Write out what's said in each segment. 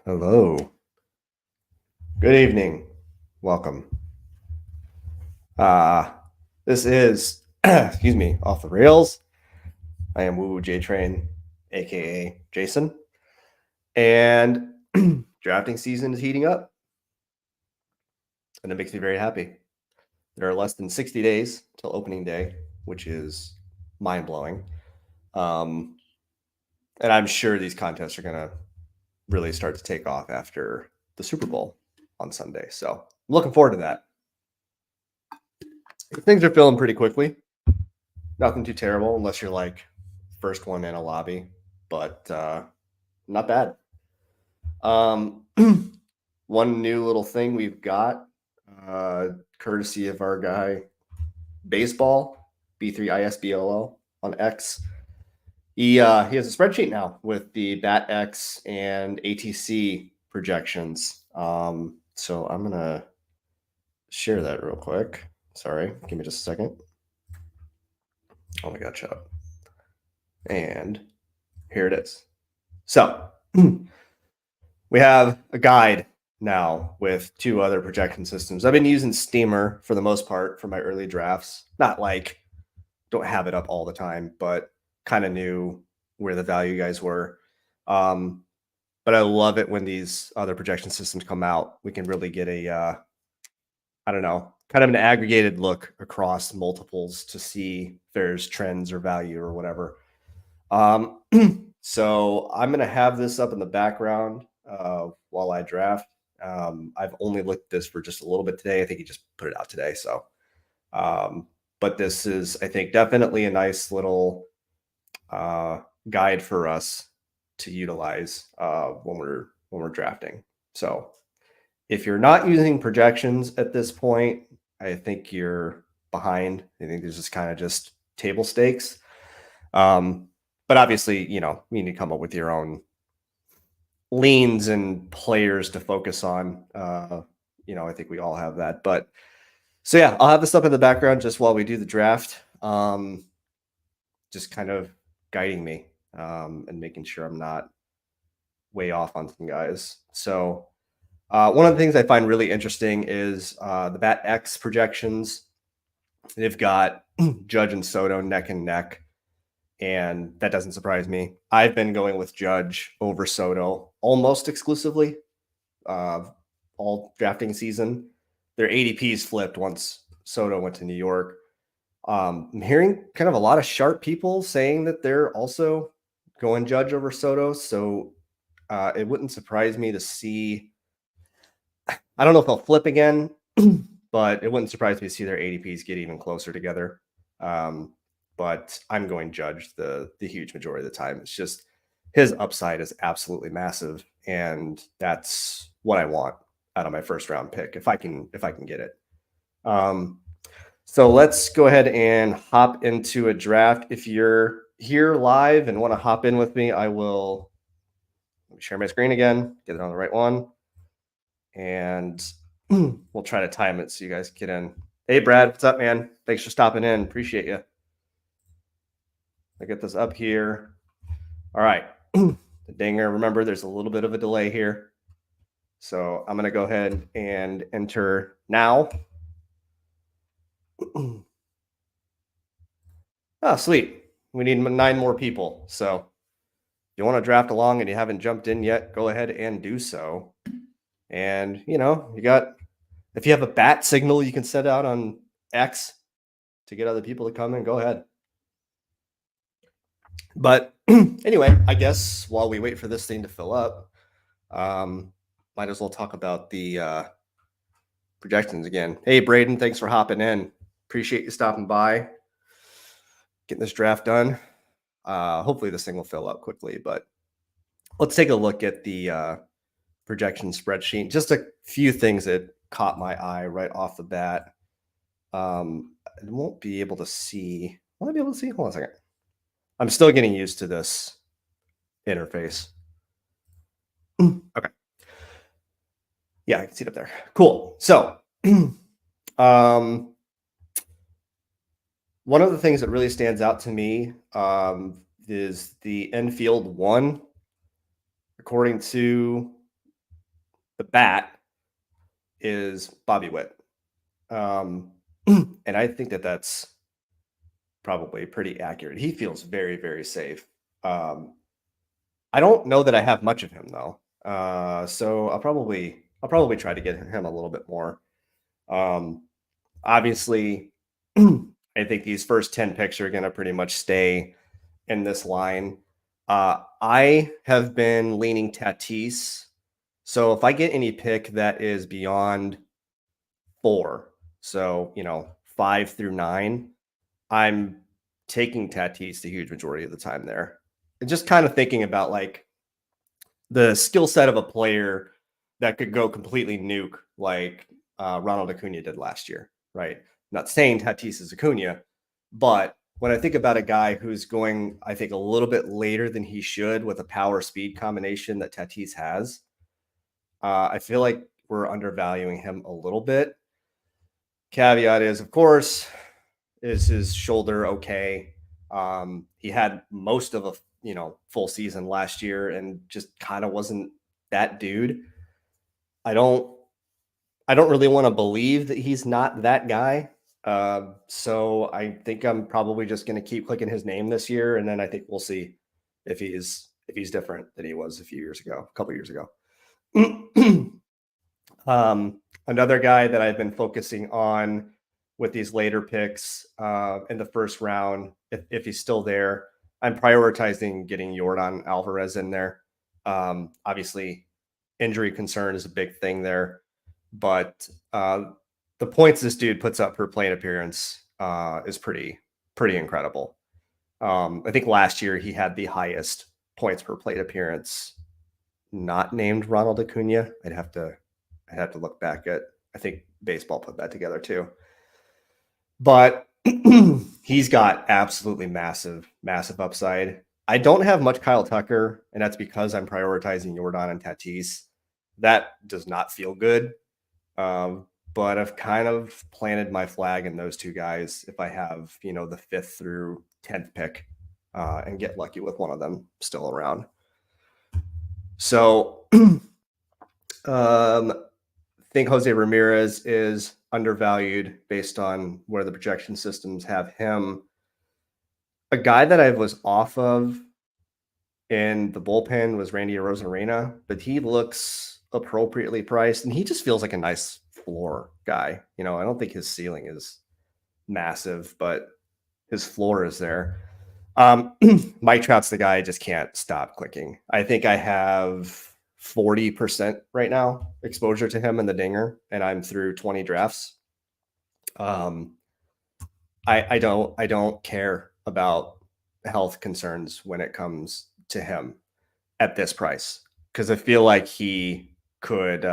Hello. Good evening. Welcome. Uh this is excuse me, off the rails. I am Woo J Train, aka Jason. And drafting season is heating up, and it makes me very happy. There are less than 60 days till opening day, which is mind-blowing. Um and I'm sure these contests are gonna really start to take off after the Super Bowl on Sunday. So I'm looking forward to that. Things are filling pretty quickly. Nothing too terrible unless you're like first one in a lobby, but not bad. Um, one new little thing we've got, courtesy of our guy Baseball B3ISBLL on X. He has a spreadsheet now with the Bat X and ATC projections. So I'm gonna share that real quick. Sorry, give me just a second. Oh my god, shut up. And here it is. So we have a guide now with two other projection systems. I've been using Steamer for the most part for my early drafts. Not like don't have it up all the time, but kind of knew where the value guys were. But I love it when these other projection systems come out. We can really get a, I don't know, kind of an aggregated look across multiples to see if there's trends or value or whatever. So I'm going to have this up in the background while I draft. I've only looked at this for just a little bit today. I think he just put it out today. So, but this is, I think, definitely a nice little guide for us to utilize when we're drafting. So, if you're not using projections at this point, I think you're behind. I think this is kind of just table stakes. But obviously, you need to come up with your own leans and players to focus on. I think we all have that. But so yeah, I'll have this up in the background just while we do the draft. Just kind of guiding me and making sure I'm not way off on some guys. So one of the things I find really interesting is the Bat X projections. They've got Judge and Soto neck and neck. And that doesn't surprise me. I've been going with Judge over Soto almost exclusively all drafting season. Their ADPs flipped once Soto went to New York. I'm hearing kind of a lot of sharp people saying that they're also going Judge over Soto. So it wouldn't surprise me to see. I don't know if they'll flip again, but it wouldn't surprise me to see their ADPs get even closer together. But I'm going Judge the huge majority of the time. It's just his upside is absolutely massive, and that's what I want out of my first round pick if I can get it. So let's go ahead and hop into a draft. If you're here live and want to hop in with me, I will share my screen again, get it on the right one, and we'll try to time it so you guys get in. Hey, Brad, what's up, man? Thanks for stopping in. Appreciate you. I get this up here. All right. The dinger. Remember, there's a little bit of a delay here. So I'm going to go ahead and enter now. Oh, sweet. We need 9 more people. So if you want to draft along and you haven't jumped in yet, go ahead and do so. And, if you have a bat signal you can set out on X to get other people to come in, go ahead. But anyway, I guess while we wait for this thing to fill up, might as well talk about the projections again. Hey, Braden, thanks for hopping in. Appreciate you stopping by, getting this draft done. Hopefully this thing will fill up quickly, but let's take a look at the projection spreadsheet. Just a few things that caught my eye right off the bat. I won't be able to see. Will I be able to see? Hold on a second. I'm still getting used to this interface. Okay. Yeah, I can see it up there. Cool. So, one of the things that really stands out to me is the infield 1. According to The bat is Bobby Witt. And I think that that's probably pretty accurate. He feels very, very safe. Um, I don't know that I have much of him though. So I'll probably try to get him a little bit more. Um, Obviously, I think these first 10 picks are going to pretty much stay in this line. I have been leaning Tatis. So if I get any pick that is beyond 4, so, 5 through 9, I'm taking Tatis the huge majority of the time there. And just kind of thinking about like the skill set of a player that could go completely nuke like Ronald Acuna did last year, right? Not saying Tatis is Acuna, but when I think about a guy who's going, I think, a little bit later than he should with a power speed combination that Tatis has, I feel like we're undervaluing him a little bit. Caveat is, of course, is his shoulder okay? He had most of a full season last year and just kind of wasn't that dude. I don't I don't really want to believe that he's not that guy. So I think I'm probably just going to keep clicking his name this year, and then I think we'll see if he's different than he was a couple years ago. Another guy that I've been focusing on with these later picks in the first round, if he's still there, I'm prioritizing getting Jordan Alvarez in there. Obviously, injury concern is a big thing there, but the points this dude puts up per plate appearance is pretty incredible. I think last year he had the highest points per plate appearance, not named Ronald Acuna. I'd have to look back at. I think baseball put that together too. But he's got absolutely massive, massive upside. I don't have much Kyle Tucker, and that's because I'm prioritizing Jordan and Tatis. That does not feel good. But I've kind of planted my flag in those two guys if I have, the 5th through 10th pick and get lucky with one of them still around. So think Jose Ramirez is undervalued based on where the projection systems have him. A guy that I was off of in the bullpen was Randy Arozarena, but he looks appropriately priced, and he just feels like a nice floor guy. I don't think his ceiling is massive, but his floor is there. Mike Trout's the guy I just can't stop clicking. I think I have 40% right now exposure to him in the dinger, and I'm through 20 drafts. I don't care about health concerns when it comes to him at this price, because I feel like he could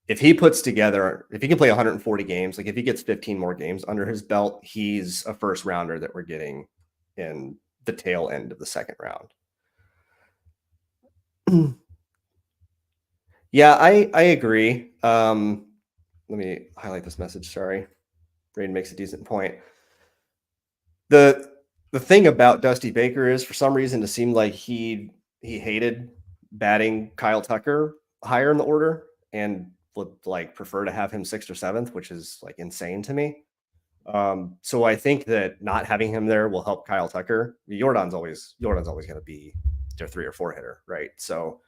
if he can play 140 games, like if he gets 15 more games under his belt, he's a first rounder that we're getting in the tail end of the second round. Yeah, I agree. Let me highlight this message. Sorry. Braden makes a decent point. The thing about Dusty Baker is, for some reason, it seemed like he hated batting Kyle Tucker higher in the order and would like prefer to have him 6th or 7th, which is like insane to me. So I think that not having him there will help Kyle Tucker. Jordan's always going to be their 3 or 4 hitter, right? So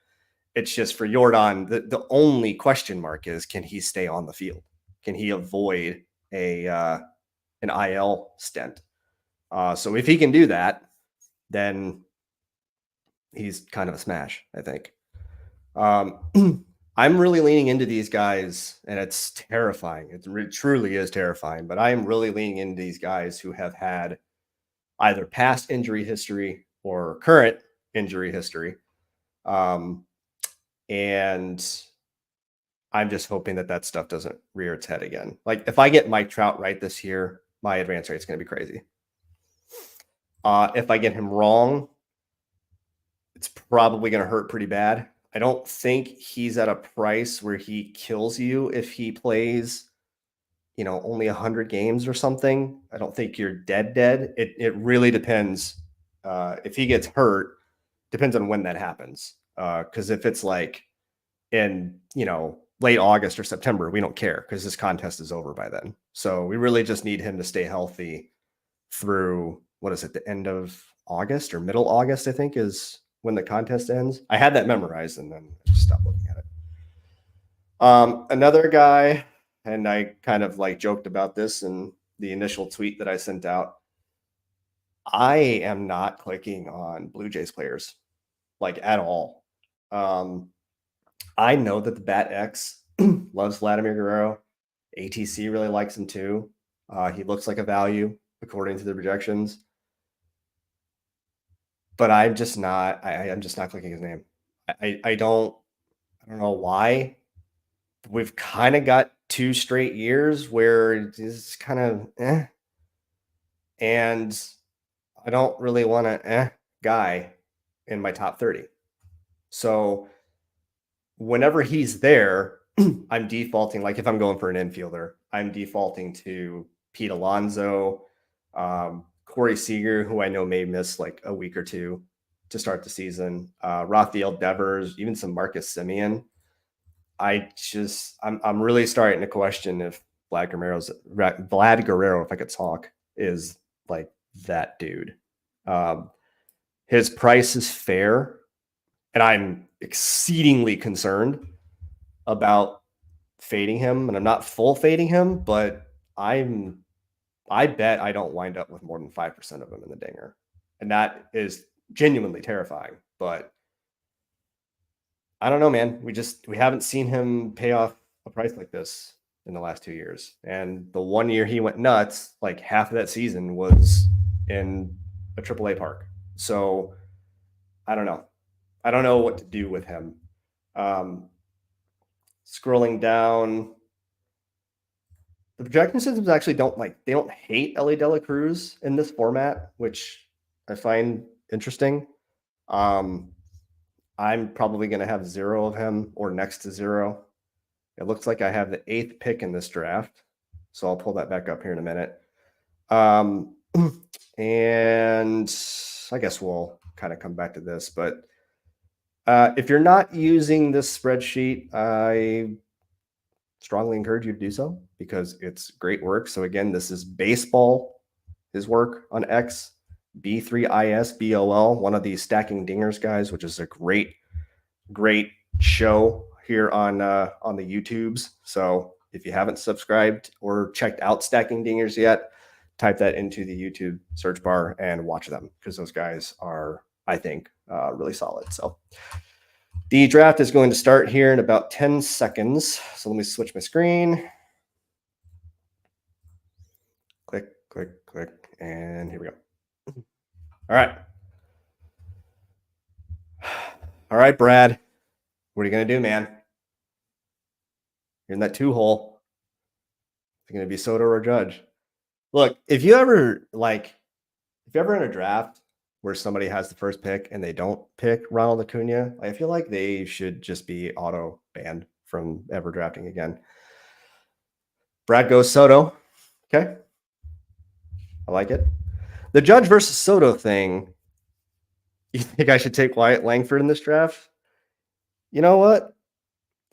it's just for Jordan, the only question mark is, can he stay on the field? Can he avoid an IL stint? So if he can do that, then he's kind of a smash, I think. I'm really leaning into these guys, and it's terrifying. It truly is terrifying, but I am really leaning into these guys who have had either past injury history or current injury history. And I'm just hoping that stuff doesn't rear its head again. Like if I get Mike Trout right this year, my advance rate is going to be crazy. If I get him wrong, it's probably going to hurt pretty bad. I don't think he's at a price where he kills you if he plays, only 100 games or something. I don't think you're dead. It really depends. If he gets hurt, depends on when that happens. Because if it's like in, late August or September, we don't care because this contest is over by then. So we really just need him to stay healthy through, what is it, the end of August or middle August, I think, is when the contest ends. I had that memorized and then I just stopped looking at it. Another guy, and I kind of like joked about this in the initial tweet that I sent out. I am not clicking on Blue Jays players like at all. I know that the Bat X loves Vladimir Guerrero. ATC really likes him too. He looks like a value according to the projections, but I'm just not. I'm just not clicking his name. I don't know why. We've kind of got 2 straight years where it's kind of and I don't really want an guy in my top 30. So whenever he's there, I'm defaulting, like if I'm going for an infielder, I'm defaulting to Pete Alonso, Corey Seager, who I know may miss like a week or two to start the season, Rafael Devers, even some Marcus Semien. I'm really starting to question if Vlad Guerrero, if I could talk, is like that dude. His price is fair, and I'm exceedingly concerned about fading him, and I'm not full fading him, but I bet I don't wind up with more than 5% of him in the dinger. And that is genuinely terrifying. But I don't know, man. We haven't seen him pay off a price like this in the last 2 years. And the 1 year he went nuts, like half of that season was in a AAA park. So I don't know. I don't know what to do with him. Scrolling down, the projection systems actually they don't hate Ellie De La Cruz in this format, which I find interesting. I'm probably going to have 0 of him or next to 0. It looks like I have the 8th pick in this draft, so I'll pull that back up here in a minute. And I guess we'll kind of come back to this, but if you're not using this spreadsheet, I strongly encourage you to do so because it's great work. So again, this is baseball, his work on X, B3ISBOL, one of these stacking dingers guys, which is a great show here on the YouTubes. So if you haven't subscribed or checked out Stacking Dingers yet, type that into the YouTube search bar and watch them because those guys are, I think, really solid. So the draft is going to start here in about 10 seconds. So let me switch my screen. Click, click, click, and here we go. All right. All right, Brad. What are you going to do, man? You're in that 2-hole. It's going to be Soto or Judge. Look, if you're ever in a draft where somebody has the first pick and they don't pick Ronald Acuna, I feel like they should just be auto banned from ever drafting again. Brad goes Soto. Okay. I like it. The Judge versus Soto thing. You think I should take Wyatt Langford in this draft? You know what?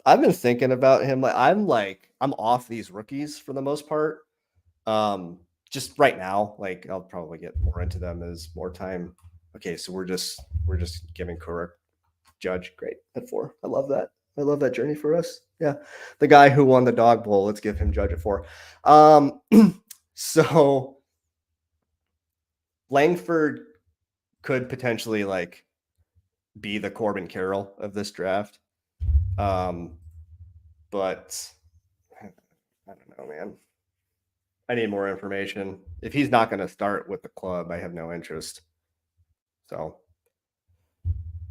I've been thinking about him. I'm off these rookies for the most part. Just right now, like I'll probably get more into them as more time. Okay, so we're just giving correct Judge great at 4. I love that. I love that journey for us. Yeah, the guy who won the Dog Bowl. Let's give him Judge at 4. So Langford could potentially be the Corbin Carroll of this draft. But I don't know, man. I need more information. If he's not going to start with the club, I have no interest. So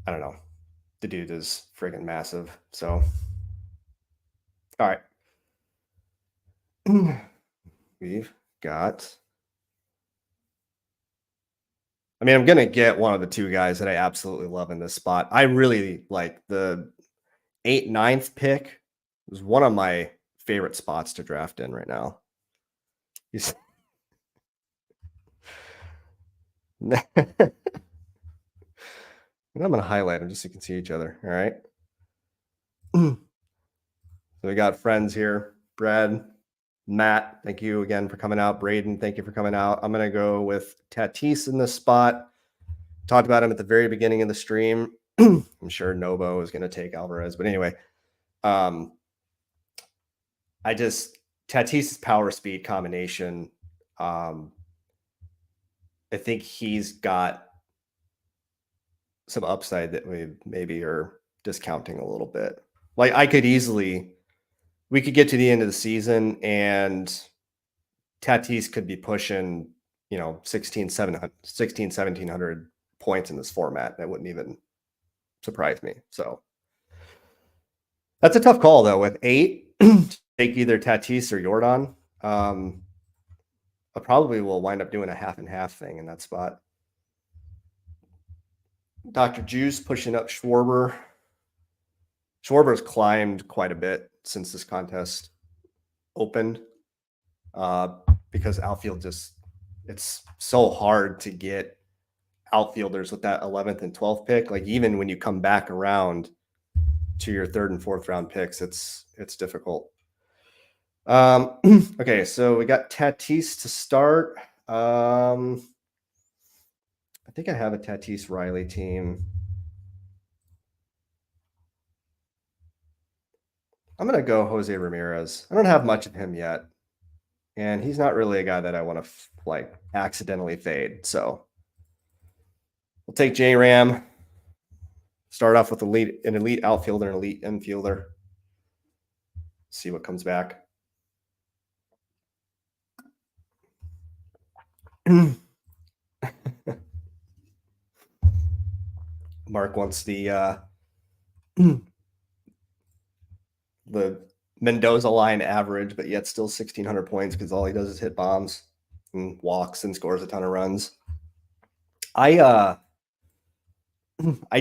I don't know. The dude is friggin' massive. So all right. We've got, I mean, I'm going to get one of the 2 guys that I absolutely love in this spot. I really like the 8th, 9th pick. It was one of my favorite spots to draft in right now. And I'm going to highlight them just so you can see each other. All right. So we got friends here. Brad, Matt, thank you again for coming out. Braden, thank you for coming out. I'm going to go with Tatis in this spot. Talked about him at the very beginning of the stream. I'm sure Novo is going to take Alvarez. But anyway, Tatis's power speed combination, I think he's got some upside that we maybe are discounting a little bit. Like we could get to the end of the season and Tatis could be pushing, 1,700 points in this format. That wouldn't even surprise me. So that's a tough call though. With 8, take either Tatis or Jordan. I probably will wind up doing a half and half thing in that spot. Dr. Juice pushing up Schwarber. Schwarber's climbed quite a bit since this contest opened because outfield it's so hard to get outfielders with that 11th and 12th pick. Like even when you come back around to your 3rd and 4th round picks, it's difficult. Okay, so we got Tatis to start. I think I have a Tatis Riley team. I'm going to go Jose Ramirez. I don't have much of him yet. And he's not really a guy that I want to accidentally fade. So we'll take J-Ram. Start off with an elite outfielder and elite infielder. See what comes back. Mark wants the Mendoza line average, but yet still 1,600 points because all he does is hit bombs and walks and scores a ton of runs. I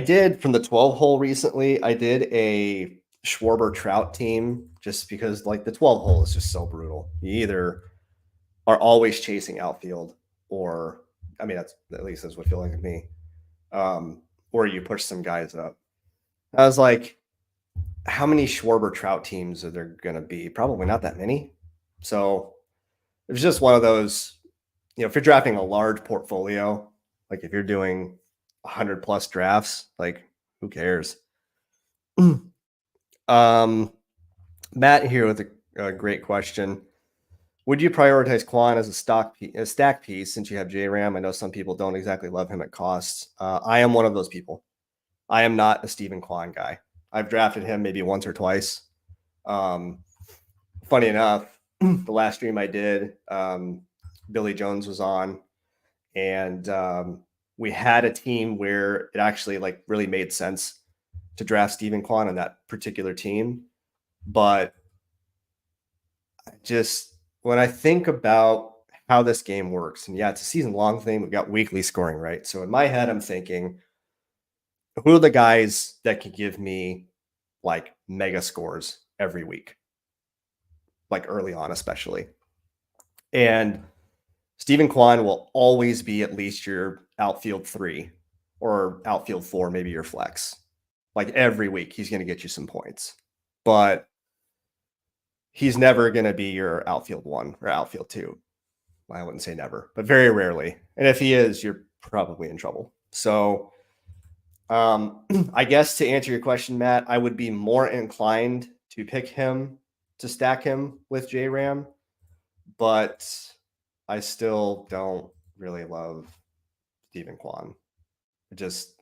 did from the 12 hole recently. I did a Schwarber Trout team just because the 12 hole is just so brutal. You either are always chasing outfield or, that's at least that's what feels like to me. Or you push some guys up. I was like, how many Schwarber Trout teams are there going to be? Probably not that many. So it was just one of those, if you're drafting a large portfolio, like if you're doing 100 plus drafts, who cares? Matt here with a great question. Would you prioritize Quan as a stack piece since you have J-Ram? I know some people don't exactly love him at costs. I am one of those people. I am not a Steven Kwan guy. I've drafted him maybe once or twice. Funny enough, the last stream I did, Billy Jones was on, and we had a team where it actually really made sense to draft Steven Kwan on that particular team. But just when I think about how this game works, and it's a season-long thing, we've got weekly scoring, right? So in my head, I'm thinking, who are the guys that can give me mega scores every week? Early on, especially. And Steven Kwan will always be at least your outfield 3 or outfield 4, maybe your flex. Every week, he's going to get you some points. But he's never going to be your outfield 1 or outfield 2. I wouldn't say never, but very rarely. And if he is, you're probably in trouble. So I guess to answer your question, Matt, I would be more inclined to pick him, to stack him with J-Ram, but I still don't really love Steven Kwan. There's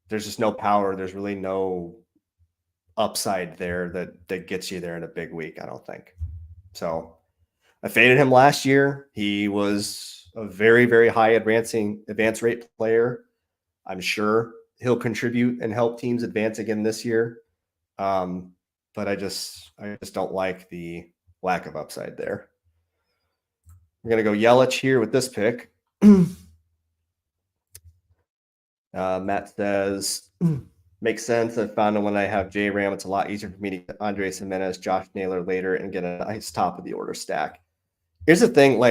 just no power. There's really no upside there that gets you there in a big week, I don't think. So I faded him last year. He was a very, very high advance rate player. I'm sure he'll contribute and help teams advance again this year. But I just don't like the lack of upside there. We're going to go Yelich here with this pick. Matt says, makes sense. I found that when I have J-Ram, it's a lot easier for me to get Andres Jimenez, Josh Naylor later and get a nice top of the order stack. Here's the thing,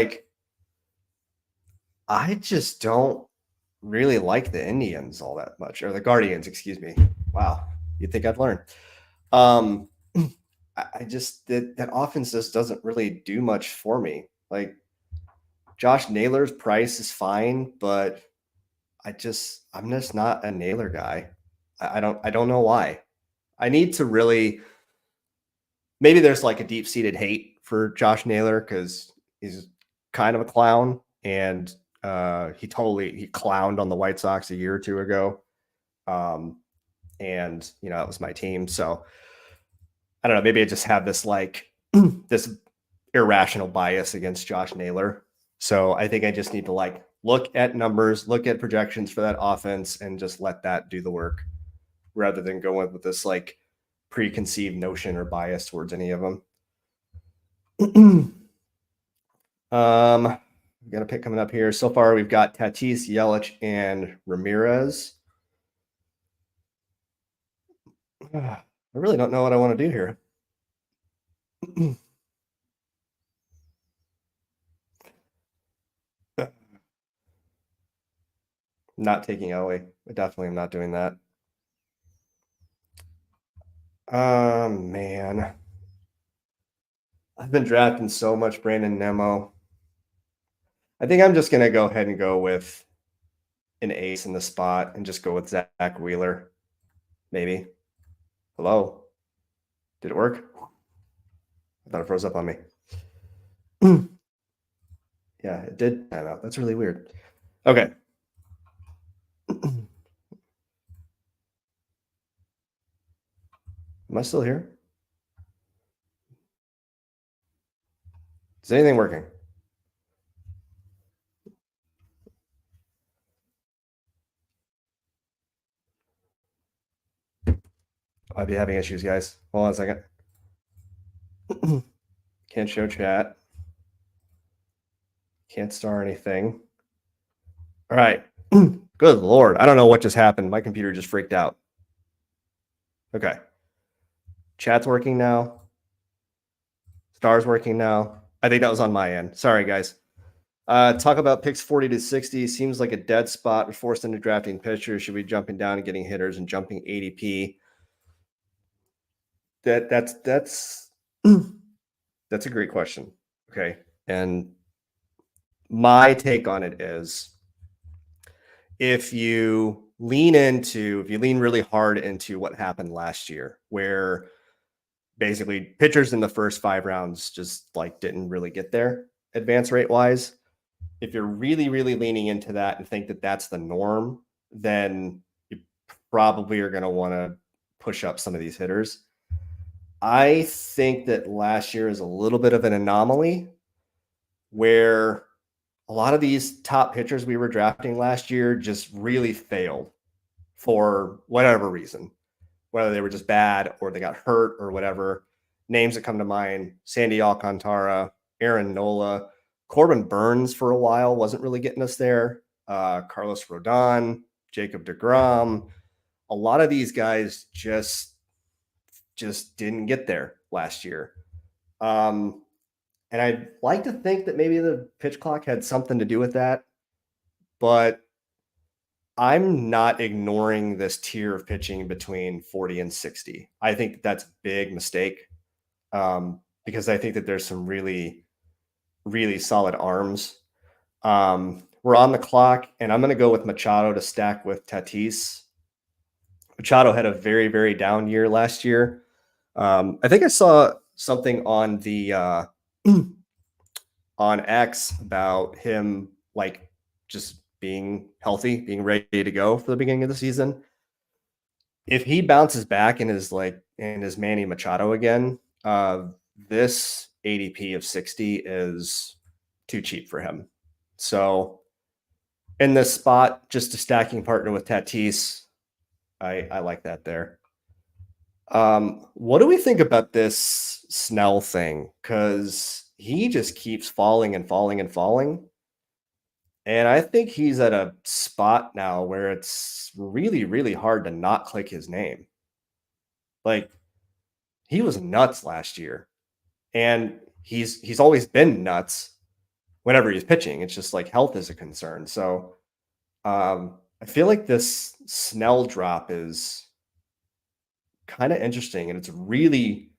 I just don't really like the Indians all that much, or the Guardians, excuse me. Wow, you'd think I'd learn. Um, I just that offense just doesn't really do much for me. Like Josh Naylor's price is fine, but I'm just not a Naylor guy. I don't know why. I need to really maybe there's like a deep seated hate for Josh Naylor because he's kind of a clown and he clowned on the White Sox a year or two ago. Um, and that was my team. So I don't know, maybe I just have this like this irrational bias against Josh Naylor. So I think I just need to like look at numbers, look at projections for that offense, and just let that do the work rather than going with this like preconceived notion or bias towards any of them. We got a pick coming up here. So far, we've got Tatis, Yelich, and Ramirez. I really don't know what I want to do here. Not taking Elway. I definitely am not doing that. Man. I've been drafting so much Brandon Nemo. I think I'm just gonna go ahead and go with an ace in the spot and just go with Zach Wheeler. Maybe. Hello. Did it work? I thought it froze up on me. Yeah, it did time out. That's really weird. Okay. Am I still here? Is anything working? I'd be having issues, guys. Hold on a second. Can't show chat. Can't star anything. All right. Good Lord. I don't know what just happened. My computer just freaked out. Okay. Chat's working now. Star's working now. I think that was on my end. Sorry, guys. Talk about picks 40 to 60. Seems like a dead spot. We're forced into drafting pitchers. Should we be jumping down and getting hitters and jumping ADP? That's that's a great question. Okay. And my take on it is if you lean really hard into what happened last year, where basically pitchers in the first 5 rounds just like didn't really get there advance rate wise. If you're really, really leaning into that and think that that's the norm, then you probably are going to want to push up some of these hitters. I think that last year is a little bit of an anomaly where a lot of these top pitchers we were drafting last year just really failed for whatever reason, whether they were just bad or they got hurt or whatever. Names that come to mind: Sandy Alcantara, Aaron Nola, Corbin Burns for a while wasn't really getting us there. Carlos Rodon, Jacob DeGrom. A lot of these guys just didn't get there last year. And I'd like to think that maybe the pitch clock had something to do with that, but I'm not ignoring this tier of pitching between 40 and 60. I think that's a big mistake because I think that there's some really, really solid arms. We're on the clock, and I'm going to go with Machado to stack with Tatis. Machado had a very, very down year last year. I think I saw something on the on X about him like just being healthy, being ready to go for the beginning of the season. If he bounces back and is Manny Machado again, this ADP of 60 is too cheap for him. So in this spot, just a stacking partner with Tatis, I like that there. What do we think about this Snell thing? Because he just keeps falling and falling and falling. And I think he's at a spot now where it's really, really hard to not click his name. Like he was nuts last year. And he's always been nuts whenever he's pitching. It's just like health is a concern. So I feel like this Snell drop is kind of interesting, and it's really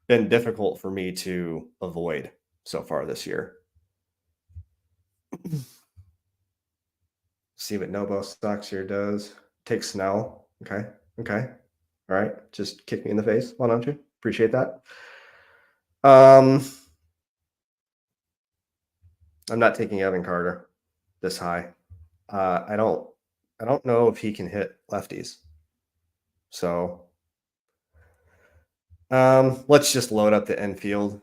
been difficult for me to avoid so far this year. See what Nobo Stocks here does. Take Snell. Okay. Okay. All right. Just kick me in the face. Why don't you? Appreciate that. I'm not taking Evan Carter this high. I don't know if he can hit lefties. So let's just load up the infield.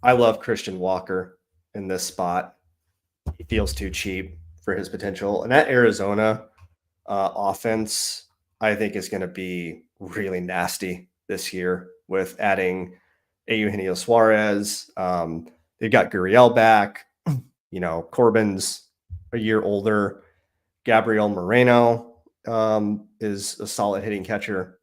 I love Christian Walker in this spot. He feels too cheap for his potential. And that Arizona offense, I think, is going to be really nasty this year with adding Eugenio Suarez. They've got Gurriel back. Corbin's a year older. Gabriel Moreno is a solid hitting catcher.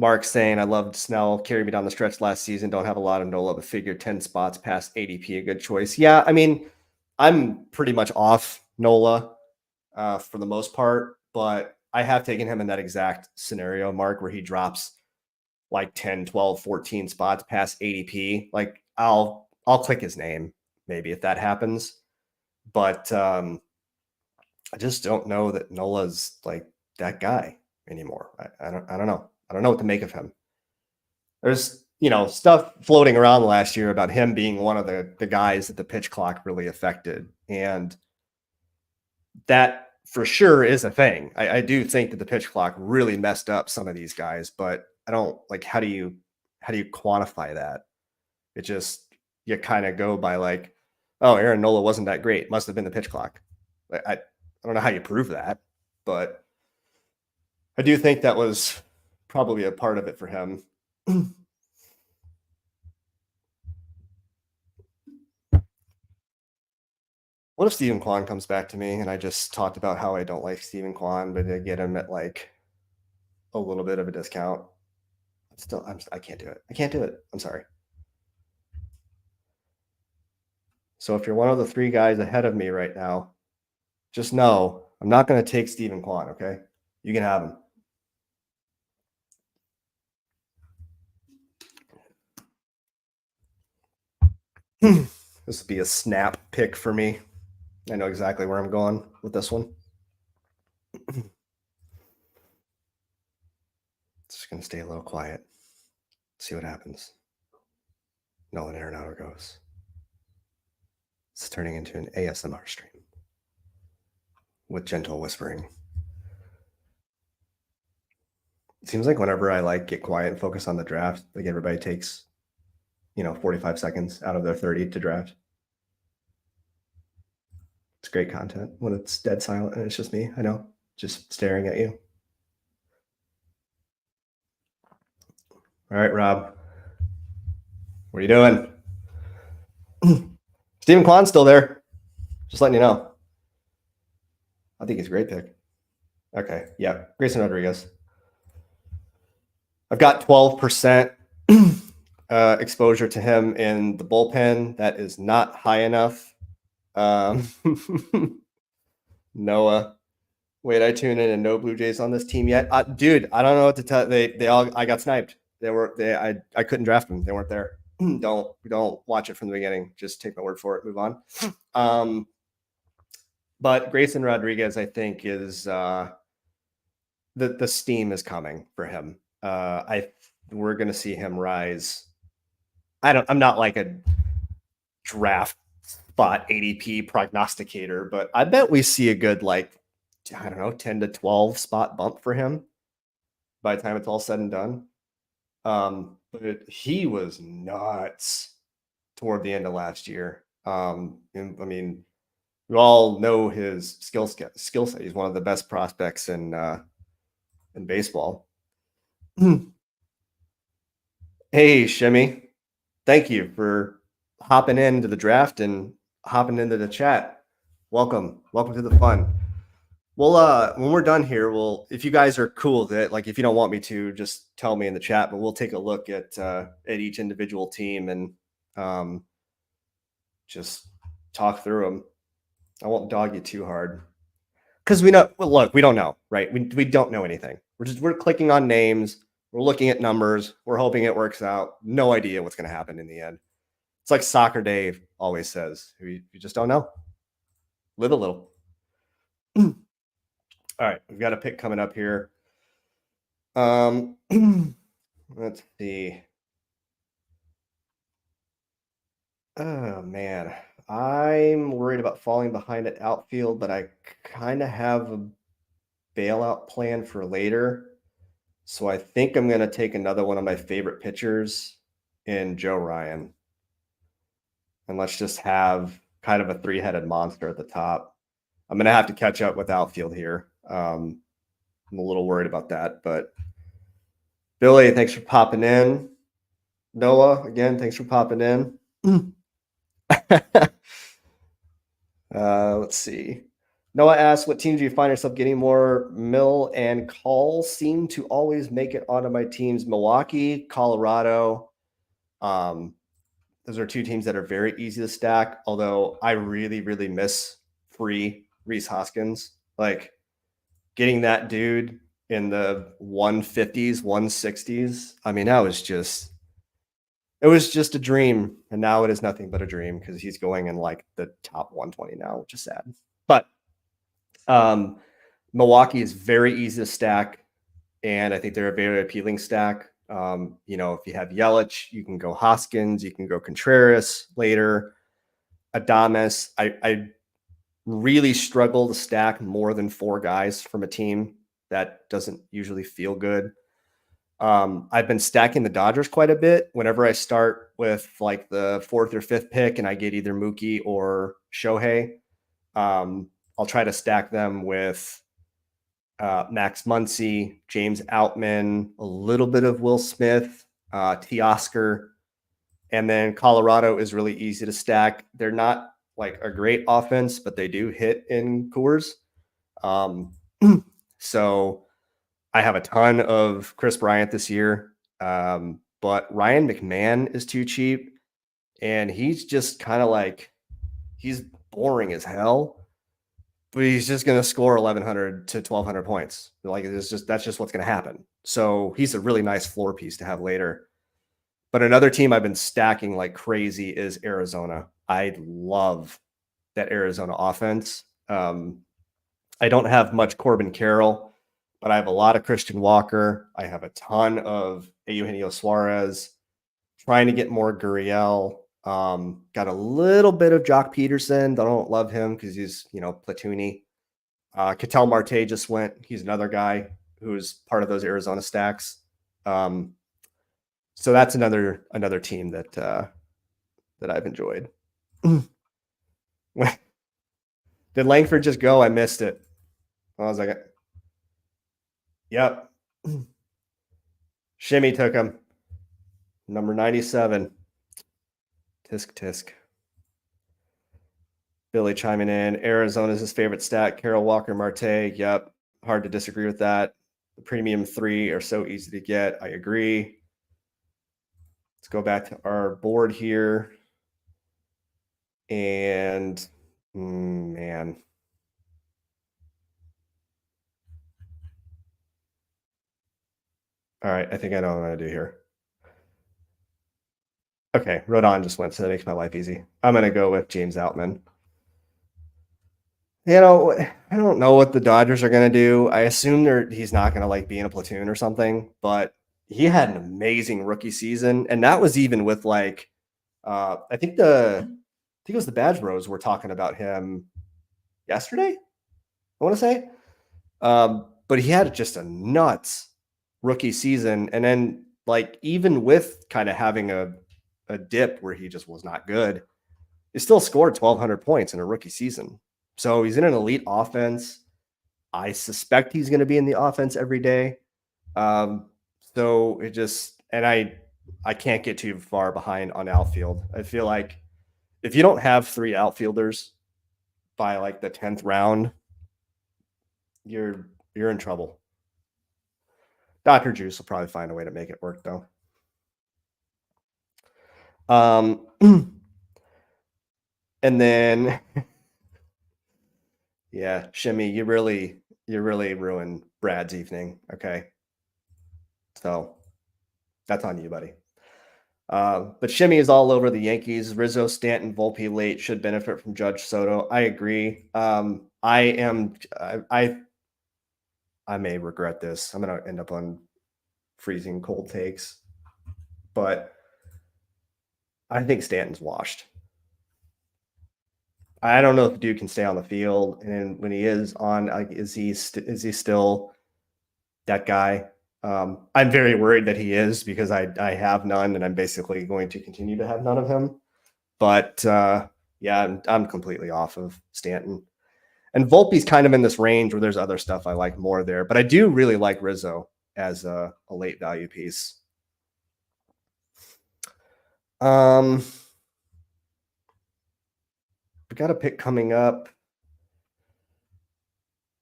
Mark saying, I loved Snell, carried me down the stretch last season. Don't have a lot of Nola, but figure 10 spots past ADP, a good choice. Yeah, I mean, I'm pretty much off Nola for the most part, but I have taken him in that exact scenario, Mark, where he drops like 10, 12, 14 spots past ADP. Like I'll click his name maybe if that happens. But I just don't know that Nola's like that guy anymore. I don't know. I don't know what to make of him. There's stuff floating around last year about him being one of the guys that the pitch clock really affected, and that for sure is a thing. I do think that the pitch clock really messed up some of these guys, but I don't like how do you quantify that? It just you kind of go by like, oh, Aaron Nola wasn't that great. Must have been the pitch clock. I don't know how you prove that, but I do think that was probably a part of it for him. What if Steven Kwan comes back to me and I just talked about how I don't like Steven Kwan, but I get him at like a little bit of a discount? I can't do it. I can't do it. I'm sorry. So if you're one of the three guys ahead of me right now, just know I'm not going to take Steven Kwan, okay? You can have him. This would be a snap pick for me. I know exactly where I'm going with this one. Just going to stay a little quiet. See what happens. Nolan Arenado goes. It's turning into an ASMR stream with gentle whispering. It seems like whenever I like get quiet and focus on the draft, like everybody takes 45 seconds out of their 30 to draft. It's great content when it's dead silent and it's just me. I know, just staring at you. All right, Rob. What are you doing? Steven Kwan's still there. Just letting you know. I think he's a great pick. Okay, yeah. Grayson Rodriguez. I've got 12% exposure to him in the bullpen. That is not high enough. Noah. Wait, I tune in and no Blue Jays on this team yet. Dude, I don't know what to tell. I got sniped. I couldn't draft them. They weren't there. Don't watch it from the beginning. Just take my word for it. Move on. But Grayson Rodriguez, I think, is the steam is coming for him. We're gonna see him rise. I'm not like a draft spot ADP prognosticator, but I bet we see a good 10 to 12 spot bump for him by the time it's all said and done. But he was nuts toward the end of last year. And, I mean, we all know his skill set. He's one of the best prospects in baseball. Hey, Shimmy, thank you for hopping into the draft and hopping into the chat. Welcome to the fun. Well, when we're done here, if you guys are cool with it, like if you don't want me to, just tell me in the chat. But we'll take a look at each individual team and just talk through them. I won't dog you too hard because we know. Well, look, we don't know, right? We don't know anything. We're clicking on names. We're looking at numbers. We're hoping it works out. No idea what's going to happen in the end. It's like Soccer Dave always says. You just don't know. Live a little. All right, we've got a pick coming up here. Let's see. Oh man, I'm worried about falling behind at outfield, but I kind of have a bailout plan for later. So I think I'm going to take another one of my favorite pitchers in Joe Ryan. And let's just have kind of a three-headed monster at the top. I'm going to have to catch up with outfield here. I'm a little worried about that, but Billy, thanks for popping in. Noah, again, thanks for popping in. Let's see. Noah asks, what teams do you find yourself getting more? Mill and Call seem to always make it onto my teams. Milwaukee, Colorado. Those are two teams that are very easy to stack, although I really, really miss free Reese Hoskins. Like getting that dude in the 150s, 160s. I mean, that was just it was just a dream, and now it is nothing but a dream because he's going in like the top 120 now, which is sad. But Milwaukee is very easy to stack, and I think they're a very appealing stack. If you have Yelich, you can go Hoskins, you can go Contreras later, Adames. I really struggle to stack more than four guys from a team. That doesn't usually feel good. I've been stacking the Dodgers quite a bit. Whenever I start with like the fourth or fifth pick and I get either Mookie or Shohei, I'll try to stack them with Max Muncy, James Outman, a little bit of Will Smith, Teoscar, and then Colorado is really easy to stack. They're not like a great offense, but they do hit in Coors. So I have a ton of Chris Bryant this year, but Ryan McMahon is too cheap, and he's just kind of like he's boring as hell, but he's just going to score 1,100 to 1,200 points. Like that's just what's going to happen. So he's a really nice floor piece to have later. But another team I've been stacking like crazy is Arizona. I love that Arizona offense. I don't have much Corbin Carroll, but I have a lot of Christian Walker. I have a ton of Eugenio Suarez. Trying to get more Gurriel. Got a little bit of Jock Peterson. I don't love him because he's, platoony. Ketel Marte just went. He's another guy who's part of those Arizona stacks. So that's another team that I've enjoyed. Did Langford just go? I missed it. I was like, yep. Shimmy took him. Number 97. Tisk tisk. Billy chiming in. Arizona's his favorite stat. Carroll, Walker, Marte. Yep. Hard to disagree with that. The premium 3 are so easy to get. I agree. Let's go back to our board here. And man. All right. I think I know what I'm going to do here. Okay. Rodon just went, so that makes my life easy. I'm going to go with James Outman. I don't know what the Dodgers are going to do. I assume he's not going to like be in a platoon or something, but he had an amazing rookie season. And that was even with like, I think it was the Badge Bros were talking about him yesterday, I want to say. But he had just a nuts rookie season. And then like, even with kind of having a dip where he just was not good, he still scored 1,200 points in a rookie season. So he's in an elite offense. I suspect he's going to be in the offense every day. So it just, and I can't get too far behind on outfield. I feel like if you don't have 3 outfielders by like the 10th round, you're in trouble. Dr. Juice will probably find a way to make it work though. And then yeah, Shimmy, you really You really ruined Brad's evening. Okay. So that's on you, buddy. But Shimmy is all over the Yankees. Rizzo, Stanton, Volpe late should benefit from Judge Soto. I agree. I may regret this. I'm gonna end up on freezing cold takes, but I think Stanton's washed. I don't know if dude can stay on the field, and when he is on, like, is he still that guy? I'm very worried that he is because I have none, and I'm basically going to continue to have none of him. But yeah, I'm completely off of Stanton. And Volpe's kind of in this range where there's other stuff I like more there. But I do really like Rizzo as a late value piece. We got a pick coming up.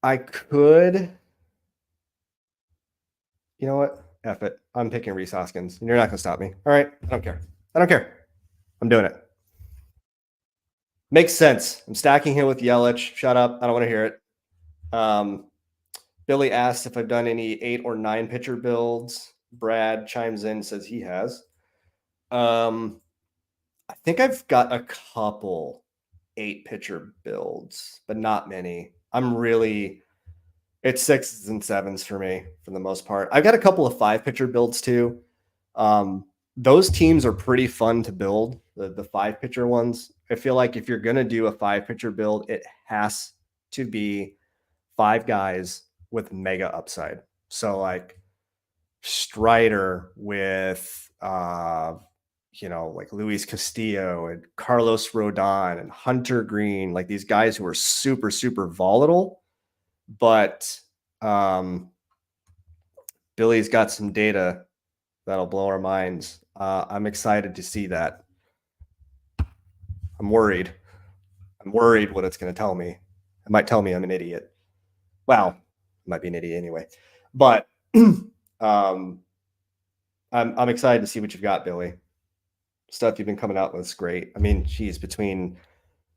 I could. You know what? F it. I'm picking Rhys Hoskins. You're not going to stop me. All right. I don't care. I don't care. I'm doing it. Makes sense. I'm stacking him with Yelich. Shut up. I don't want to hear it. Billy asked if I've done any 8 or 9 pitcher builds. Brad chimes in, says he has. I think I've got a couple 8 pitcher builds, but not many. It's 6s and 7s for me for the most part. I've got a couple of 5 pitcher builds too. Those teams are pretty fun to build, the 5 pitcher ones. I feel like if you're going to do a 5 pitcher build, it has to be 5 guys with mega upside. So like Strider with like Luis Castillo and Carlos Rodon and Hunter Green, like these guys who are super, super volatile. But Billy's got some data that'll blow our minds. I'm excited to see that. I'm worried. I'm worried what it's going to tell me. It might tell me I'm an idiot. Well, I might be an idiot anyway. But I'm excited to see what you've got, Billy. Stuff you've been coming out with is great. I mean, geez, between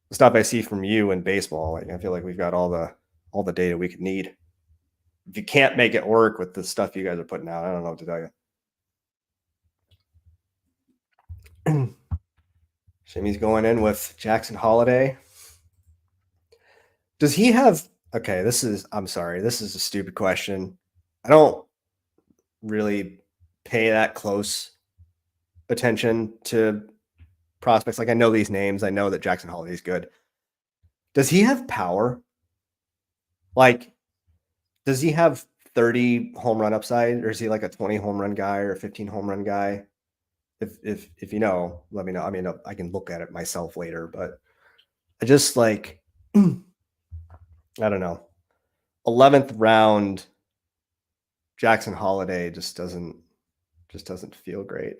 the stuff I see from you and baseball, like, I feel like we've got all the data we could need. If you can't make it work with the stuff you guys are putting out, I don't know what to tell you. Jimmy's going in with Jackson Holiday. Does he have? Okay, I'm sorry. This is a stupid question. I don't really pay that close attention to prospects. Like, I know these names. I know that Jackson Holiday is good. Does he have power? Like, does he have 30 home run upside, or is he like a 20 home run guy or a 15 home run guy? If you know, let me know. I mean, I can look at it myself later, but I just like I don't know. 11th round Jackson Holiday just doesn't feel great.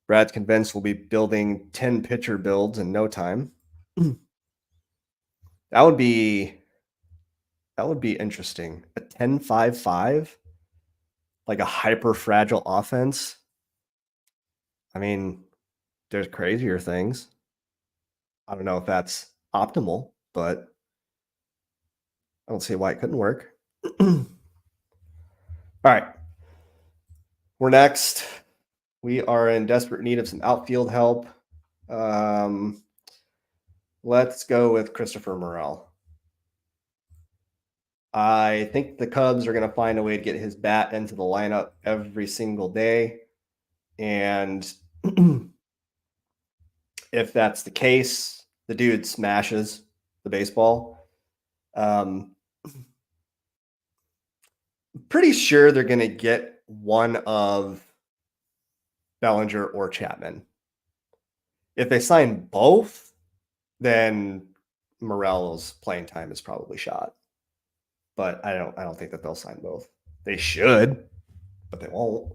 Brad's convinced we'll be building 10 pitcher builds in no time. That would be interesting. A 10-5-5, like a hyper fragile offense. I mean, there's crazier things. I don't know if that's optimal, but I don't see why it couldn't work. All right. We're next. We are in desperate need of some outfield help. Let's go with Christopher Morel. I think the Cubs are going to find a way to get his bat into the lineup every single day. And if that's the case, the dude smashes the baseball. Pretty sure they're going to get one of Bellinger or Chapman. If they sign both, then Morel's playing time is probably shot. But I don't think that they'll sign both. They should, but they won't.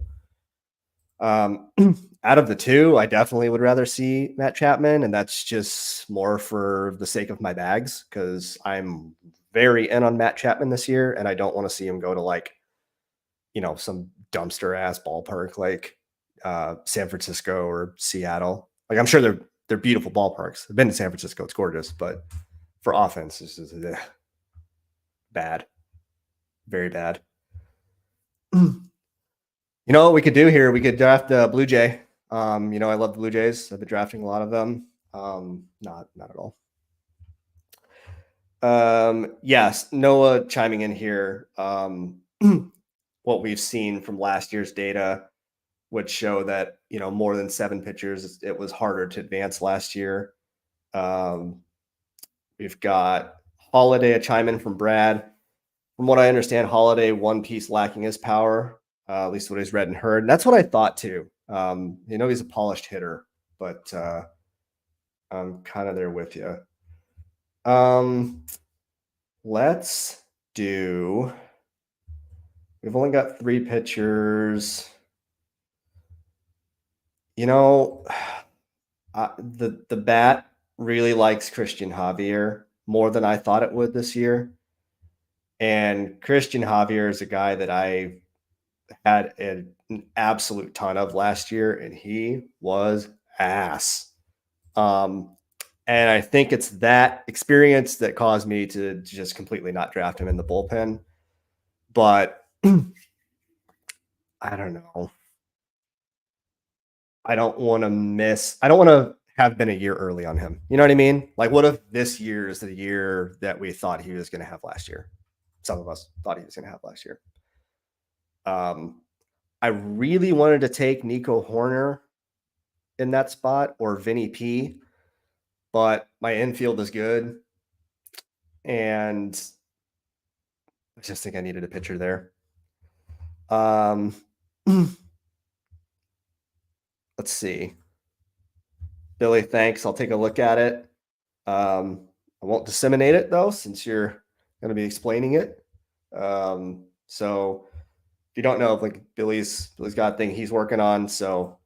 Out of the two, I definitely would rather see Matt Chapman, and that's just more for the sake of my bags, because I'm very in on Matt Chapman this year, and I don't want to see him go to like, some dumpster ass ballpark like San Francisco or Seattle. Like, I'm sure they're beautiful ballparks. I've been to San Francisco; it's gorgeous, but for offense, this is bad. Very bad. You know what we could do here? We could draft Blue Jay. I love the Blue Jays. I've been drafting a lot of them. Not at all. Yes, Noah chiming in here. What we've seen from last year's data would show that more than 7 pitchers, it was harder to advance last year. Um, we've got Holiday a chime in from Brad. From what I understand, Holiday one piece lacking his power. At least what he's read and heard. And that's what I thought too. He's a polished hitter, but I'm kind of there with you. Let's do. We've only got 3 pitchers. The bat really likes Christian Javier more than I thought it would this year. And Christian Javier is a guy that I had an absolute ton of last year, and he was ass. And I think it's that experience that caused me to just completely not draft him in the bullpen. But I don't know. I don't want to have been a year early on him. You know what I mean? Like, what if this year is the year that we thought he was going to have last year? Some of us thought he was going to have last year. I really wanted to take Nico Horner in that spot or Vinny P, but my infield is good. And I just think I needed a pitcher there. Let's see. Billy, thanks. I'll take a look at it. I won't disseminate it though, since you're going to be explaining it. So if you don't know, like Billy's got a thing he's working on, so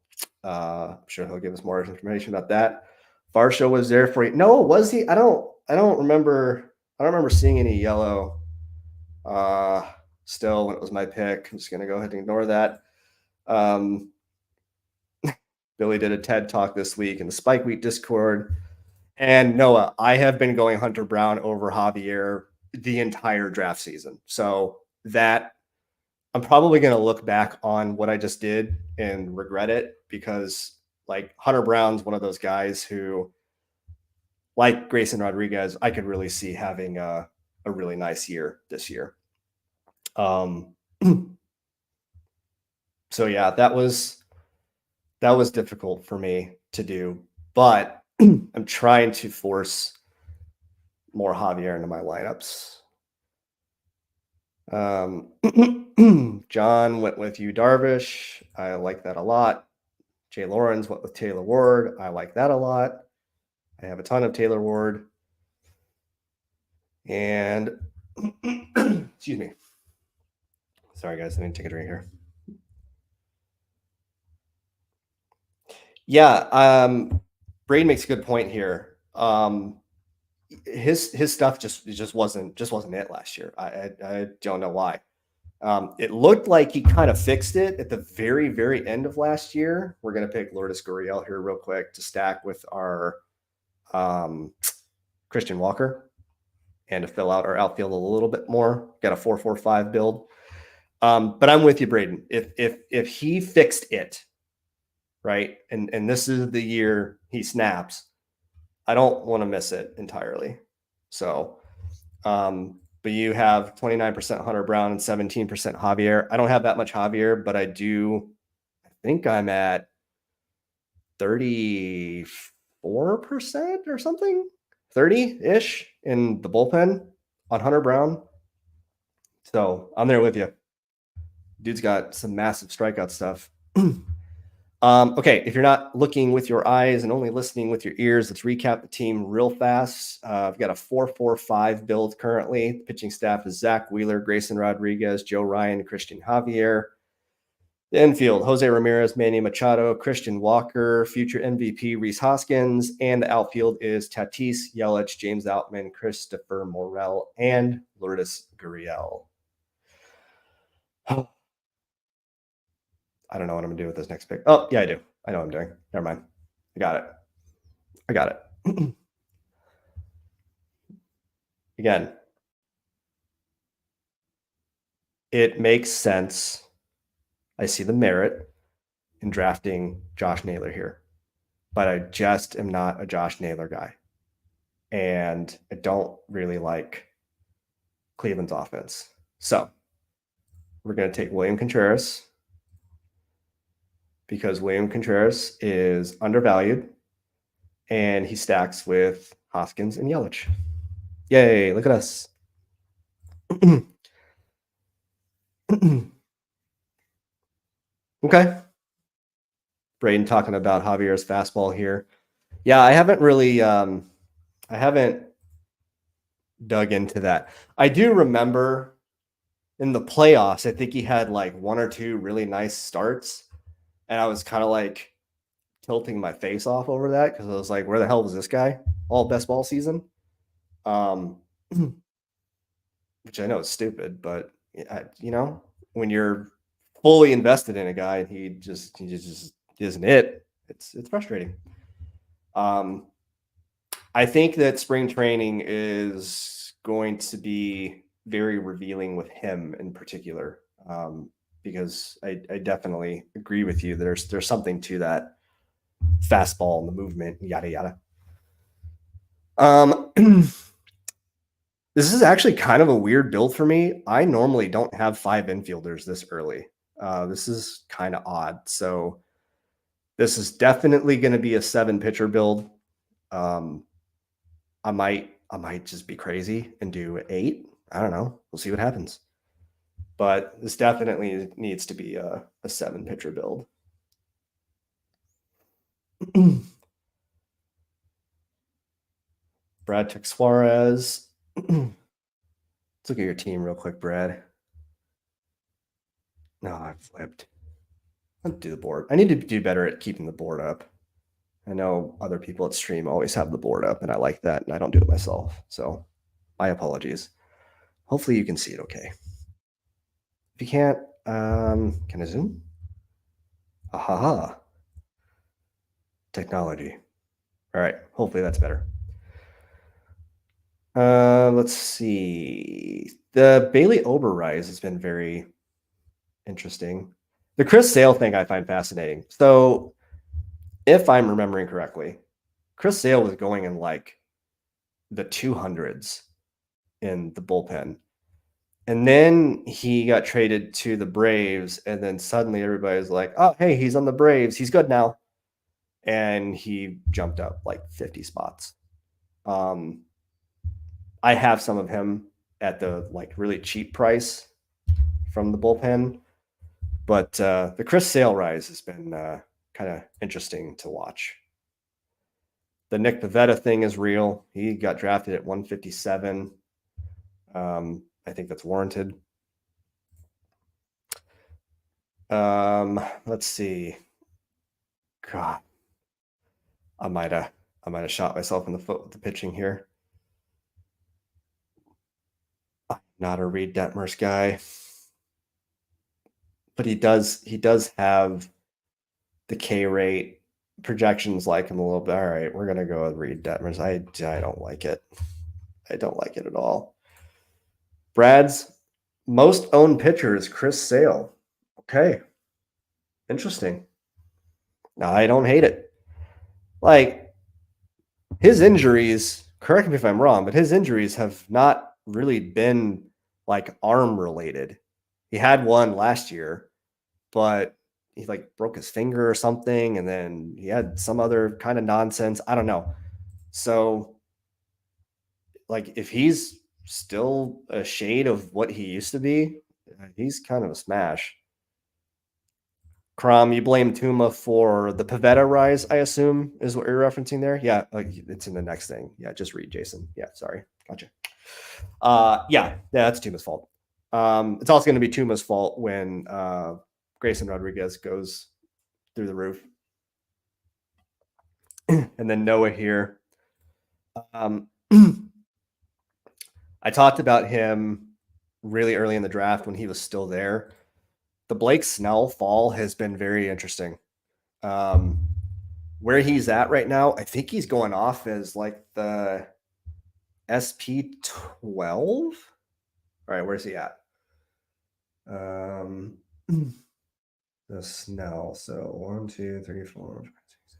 I'm sure he'll give us more information about that. Varsho was there for you. No, was he? I don't remember. I don't remember seeing any yellow. Still, when it was my pick, I'm just gonna go ahead and ignore that. Billy did a TED talk this week in the Spike Week Discord. And Noah, I have been going Hunter Brown over Javier the entire draft season. So that I'm probably going to look back on what I just did and regret it, because like Hunter Brown's one of those guys who, like Grayson Rodriguez, I could really see having a really nice year this year. So yeah, that was difficult for me to do, but I'm trying to force more Javier into my lineups. John went with you, Darvish. I like that a lot. Jay Lawrence went with Taylor Ward. I like that a lot. I have a ton of Taylor Ward. And excuse me. Sorry, guys. I need to take a drink here. Yeah. Braden makes a good point here. His stuff just wasn't it last year. I don't know why. It looked like he kind of fixed it at the very, very end of last year. We're going to pick Lourdes Gurriel here real quick to stack with our Christian Walker and to fill out our outfield a little bit more. Got a 4-4-5 build. But I'm with you, Braden. If he fixed it, right, and this is the year he snaps, I don't want to miss it entirely. So, but you have 29% Hunter Brown and 17% Javier. I don't have that much Javier, but I think I'm at 34% or something, 30-ish in the bullpen on Hunter Brown. So I'm there with you. Dude's got some massive strikeout stuff. Okay, if you're not looking with your eyes and only listening with your ears, let's recap the team real fast. I've got a 4-4-5 build currently. The pitching staff is Zach Wheeler, Grayson Rodriguez, Joe Ryan, Christian Javier. The infield, Jose Ramirez, Manny Machado, Christian Walker, future MVP Rhys Hoskins, and the outfield is Tatis, Yelich, James Outman, Christopher Morel, and Lourdes Gurriel. I don't know what I'm going to do with this next pick. Oh, yeah, I do. I know what I'm doing. Never mind. I got it. Again, it makes sense. I see the merit in drafting Josh Naylor here, but I just am not a Josh Naylor guy. And I don't really like Cleveland's offense. So we're going to take William Contreras because William Contreras is undervalued and he stacks with Hoskins and Yelich. Yay, look at us. Okay. Braden talking about Javier's fastball here. Yeah, I haven't really I haven't dug into that. I do remember in the playoffs, I think he had like one or two really nice starts. And I was kind of like tilting my face off over that because I was like, where the hell was this guy all best ball season? Um, which I know is stupid, but you know, when you're fully invested in a guy and he just isn't it, it's frustrating. I think that spring training is going to be very revealing with him in particular, because I definitely agree with you. There's something to that fastball and the movement, yada yada. This is actually kind of a weird build for me. I normally don't have 5 infielders this early. This is kind of odd. So this is definitely going to be a 7 pitcher build. I might just be crazy and do 8. I don't know. We'll see what happens. But this definitely needs to be a 7 pitcher build. Brad took Suarez. Let's look at your team real quick, Brad. No, I flipped. Let's do the board. I need to do better at keeping the board up. I know other people at stream always have the board up, and I like that, and I don't do it myself. So my apologies. Hopefully you can see it okay. If you can't, can I zoom? Aha. Technology. All right. Hopefully that's better. Let's see. The Bailey Oberreis has been very interesting. The Chris Sale thing I find fascinating. So, if I'm remembering correctly, Chris Sale was going in like the 200s in the bullpen. And then he got traded to the Braves, and then suddenly everybody's like, oh, hey, he's on the Braves. He's good now. And he jumped up like 50 spots. I have some of him at the like really cheap price from the bullpen. But the Chris Sale rise has been kind of interesting to watch. The Nick Pivetta thing is real. He got drafted at 157. I think that's warranted. Let's see. God, I might have shot myself in the foot with the pitching here. I'm not a Reed Detmers guy, but he does have the K rate. Projections like him a little bit. All right, we're gonna go with Reed Detmers. I don't like it. I don't like it at all. Brad's most owned pitcher is Chris Sale. Okay, interesting. No, I don't hate it. Like his injuries. Correct me if I'm wrong, but his injuries have not really been like arm related. He had one last year, but he like broke his finger or something, and then he had some other kind of nonsense. I don't know. So, like, if he's still a shade of what he used to be, he's kind of a smash. Crom, you blame Tuma for the Pavetta rise, I assume, is what you're referencing there. Yeah, it's in the next thing. Yeah, just read, Jason. Yeah, sorry. Gotcha. Yeah, that's Tuma's fault. It's also going to be Tuma's fault when Grayson Rodriguez goes through the roof. And then Noah here. I talked about him really early in the draft when he was still there. The Blake Snell fall has been very interesting. Where he's at right now, I think he's going off as like the SP 12. All right, where's he at? Um, the Snell. So 1, 2, 3, 4, 5, 6,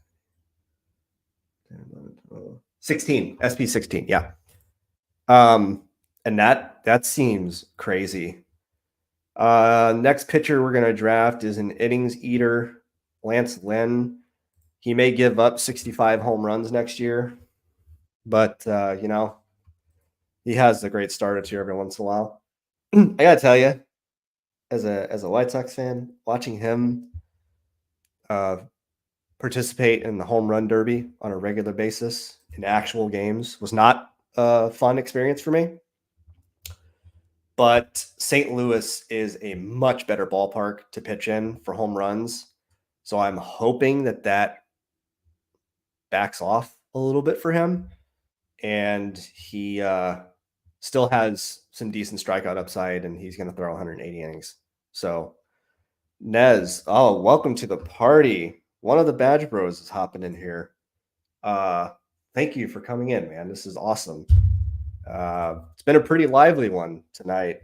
7, 10, 11, 12, 16. SP 16. Yeah. And that seems crazy. Next pitcher we're gonna draft is an innings eater, Lance Lynn. He may give up 65 home runs next year, but he has a great start or two every once in a while. I gotta tell you, as a White Sox fan, watching him uh, participate in the home run derby on a regular basis in actual games was not a fun experience for me. But St. Louis is a much better ballpark to pitch in for home runs. So I'm hoping that backs off a little bit for him. And he still has some decent strikeout upside, and he's going to throw 180 innings. So, Nez, oh, welcome to the party. One of the Badge Bros is hopping in here. Thank you for coming in, man. This is awesome. It's been a pretty lively one tonight.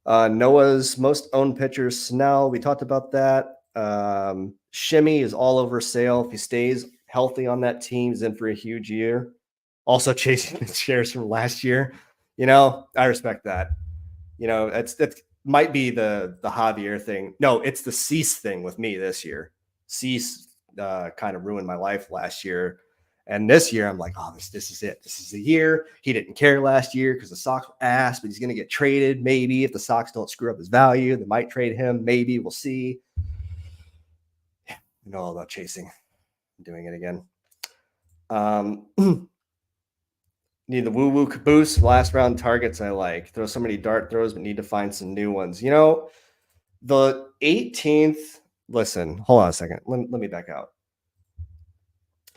Noah's most owned pitcher, Snell. We talked about that. Shimmy is all over Sale. If he stays healthy on that team, he's in for a huge year. Also chasing the shares from last year. I respect that. That might be the Javier thing. No, it's the Cease thing with me this year. Cease kind of ruined my life last year. And this year, I'm like, oh, this is it. This is the year. He didn't care last year because the Sox were ass, but he's going to get traded. Maybe if the Sox don't screw up his value, they might trade him. Maybe we'll see. Yeah, all about chasing. I'm doing it again. Need the woo-woo caboose. Last round targets I like. Throw so many dart throws, but need to find some new ones. The 18th. Listen, hold on a second. Let me back out.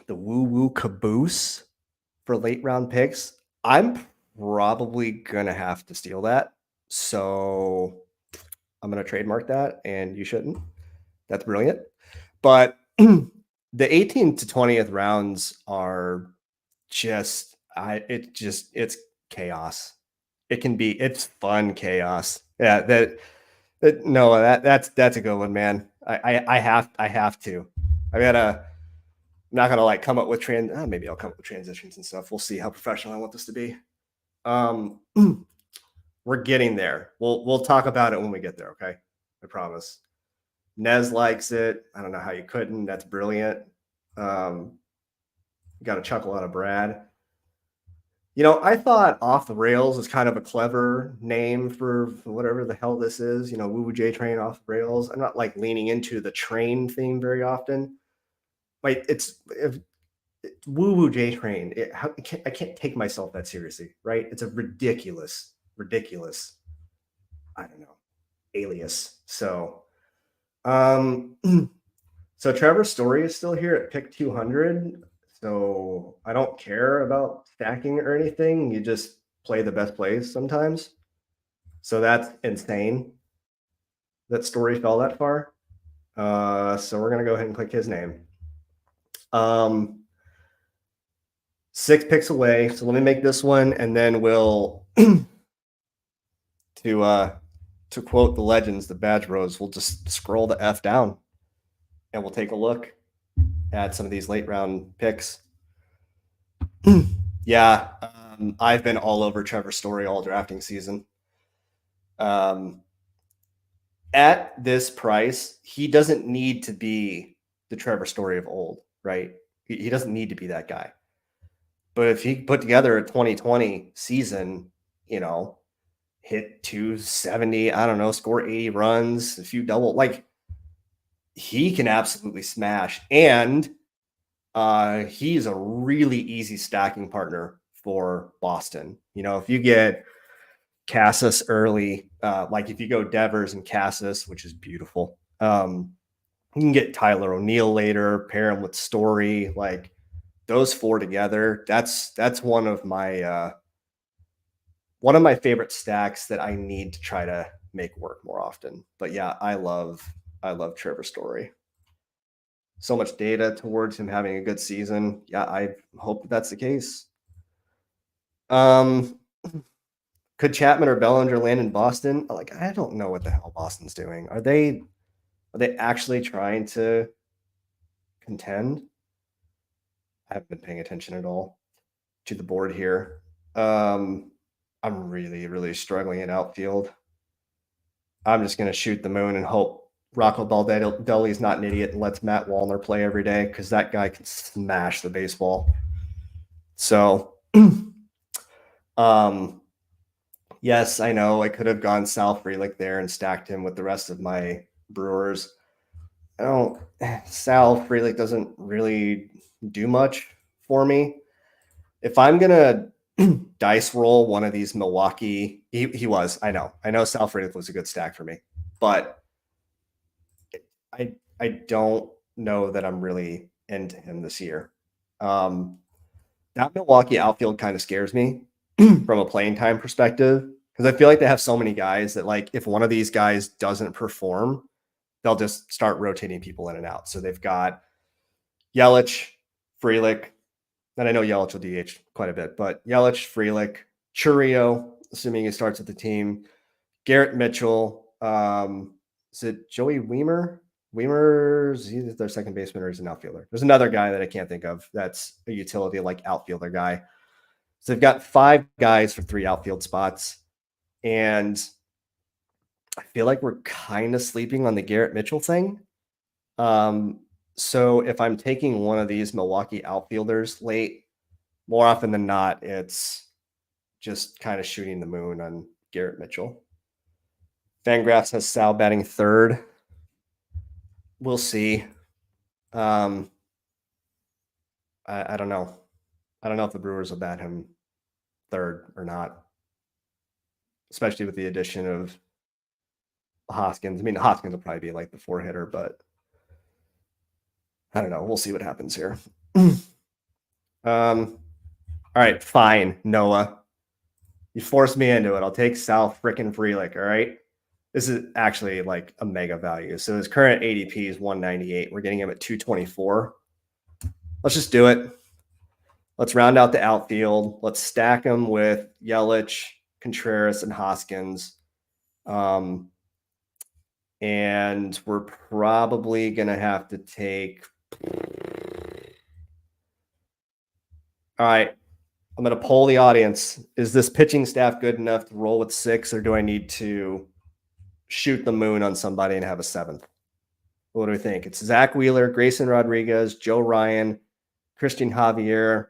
The woo-woo caboose for late round picks, I'm probably gonna have to steal that. So I'm gonna trademark that, and you shouldn't. That's brilliant. But the 18th to 20th rounds are it's chaos. It's fun chaos. Yeah, that's a good one, man. I have to. I'm not gonna come up with maybe I'll come up with transitions and stuff. We'll see how professional I want this to be. We're getting there. We'll talk about it when we get there, okay? I promise. Nez likes it. I don't know how you couldn't. That's brilliant. Got a chuckle out of Brad. I thought Off the Rails was kind of a clever name for whatever the hell this is. Woo Woo J Train Off the Rails. I'm not leaning into the train theme very often. It's Woo Woo J Train. I can't take myself that seriously, right? It's a ridiculous, I don't know, alias. So, so Trevor's Story is still here at pick 200. So I don't care about stacking or anything. You just play the best plays sometimes. So that's insane that Story fell that far. So we're gonna go ahead and click his name. 6 picks away. So let me make this one, and then we'll to quote the legends, the Badge Bros, we'll just scroll the F down and we'll take a look at some of these late round picks. Yeah, I've been all over Trevor Story all drafting season. At this price, he doesn't need to be the Trevor Story of old, right? He doesn't need to be that guy. But if he put together a 2020 season, hit 270, I don't know, score 80 runs, a few double, he can absolutely smash. And he's a really easy stacking partner for Boston. If you get Cassis early, if you go Devers and Cassis, which is beautiful, you can get Tyler O'Neill later, pair him with Story, those 4 together. That's one of my favorite stacks that I need to try to make work more often. But yeah, I love Trevor Story. So much data towards him having a good season. Yeah, I hope that's the case. Could Chapman or Bellinger land in Boston? Like, I don't know what the hell Boston's doing. Are they actually trying to contend? I haven't been paying attention at all to the board here. I'm really, really struggling in outfield. I'm just gonna shoot the moon and hope Rocco Baldelli's not an idiot and lets Matt Wallner play every day because that guy can smash the baseball. So, yes, I know I could have gone Sal Frelick there and stacked him with the rest of my Brewers. Sal Frelick doesn't really do much for me. If I'm gonna dice roll one of these Milwaukee, he was. I know Sal Frelick was a good stack for me, but I don't know that I'm really into him this year. That Milwaukee outfield kind of scares me from a playing time perspective because I feel like they have so many guys that, like, if one of these guys doesn't perform, they'll just start rotating people in and out. So they've got Yelich, Frelick, and I know Yelich will DH quite a bit, but Yelich, Frelick, Churio, assuming he starts with the team, Garrett Mitchell, is it Joey Weimer? Weimer's either their second baseman or he's an outfielder. There's another guy that I can't think of that's a utility like outfielder guy. So they've got 5 guys for 3 outfield spots. And I feel like we're kind of sleeping on the Garrett Mitchell thing. So if I'm taking one of these Milwaukee outfielders late, more often than not, it's just kind of shooting the moon on Garrett Mitchell. Fangraphs has Sal batting third. We'll see. I don't know. I don't know if the Brewers will bat him third or not, especially with the addition of Hoskins. I mean, Hoskins will probably be like the 4-hitter, but I don't know. We'll see what happens here. All right, fine, Noah. You forced me into it. I'll take Sal frickin' Frelick, all right? This is actually like a mega value. So his current ADP is 198. We're getting him at 224. Let's just do it. Let's round out the outfield. Let's stack him with Yelich, Contreras, and Hoskins. And we're probably going to have to take... All right. I'm going to poll the audience. Is this pitching staff good enough to roll with 6, or do I need to shoot the moon on somebody and have a 7th? What do we think? It's Zach Wheeler, Grayson Rodriguez, Joe Ryan, Christian Javier,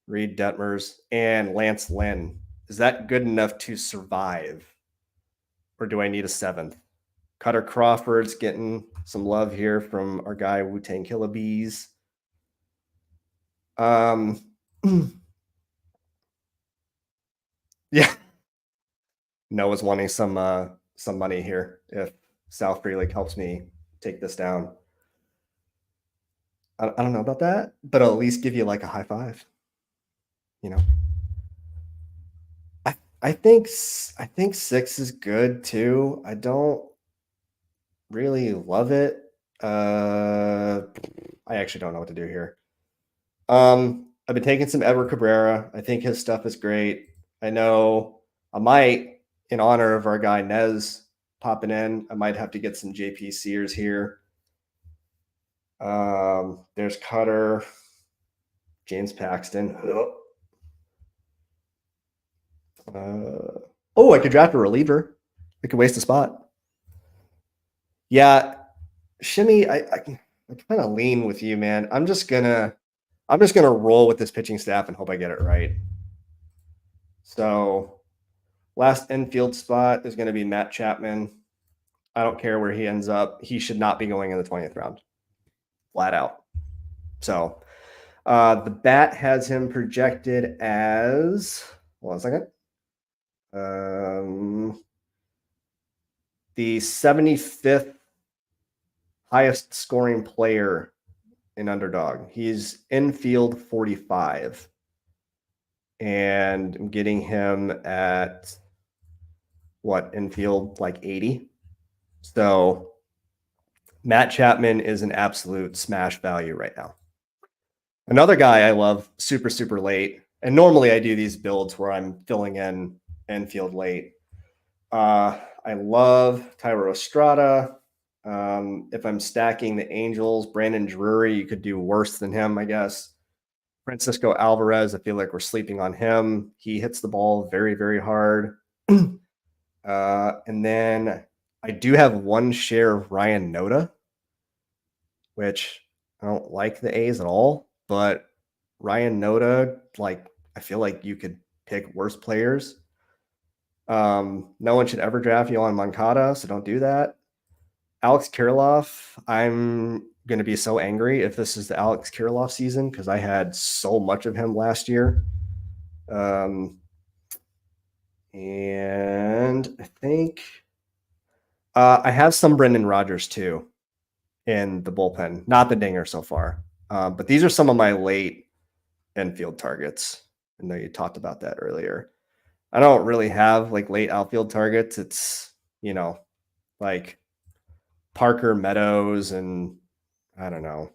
Reed Detmers, and Lance Lynn. Is that good enough to survive? Or do I need a 7th? Cutter Crawford's getting some love here from our guy Wu-Tang Killer Bees. Yeah. Noah's wanting some money here if Sal Frelick helps me take this down. I don't know about that, but I'll at least give you like a high five. You know, I think 6 is good too. I don't really love it. I actually don't know what to do here. I've been taking some Edward Cabrera. I think his stuff is great. I know I might, in honor of our guy Nez popping in, I might have to get some JP Sears here. There's Cutter, James Paxton. I could draft a reliever. I could waste a spot. Yeah, Shimmy, I kind of lean with you, man. I'm just gonna roll with this pitching staff and hope I get it right. So, last infield spot is going to be Matt Chapman. I don't care where he ends up. He should not be going in the 20th round. Flat out. So, the bat has him projected as, hold on a second. The 75th highest scoring player in Underdog. He's infield 45. And I'm getting him at what, infield like 80. So Matt Chapman is an absolute smash value right now. Another guy I love super, super late. And normally I do these builds where I'm filling in infield late. I love Tyro Estrada. If I'm stacking the Angels, Brandon Drury, you could do worse than him, I guess. Francisco Alvarez, I feel like we're sleeping on him. He hits the ball very, very hard. And then I do have one share of Ryan Noda, which I don't like the A's at all, but Ryan Noda, like, I feel like you could pick worse players. No one should ever draft Yohan Moncada, so don't do that. Alex Kirilloff, I'm going to be so angry if this is the Alex Kirilloff season because I had so much of him last year. And I think I have some Brendan Rodgers too in the bullpen, not the dinger so far. But these are some of my late infield targets. I know you talked about that earlier. I don't really have like late outfield targets. It's, like Parker Meadows and I don't know,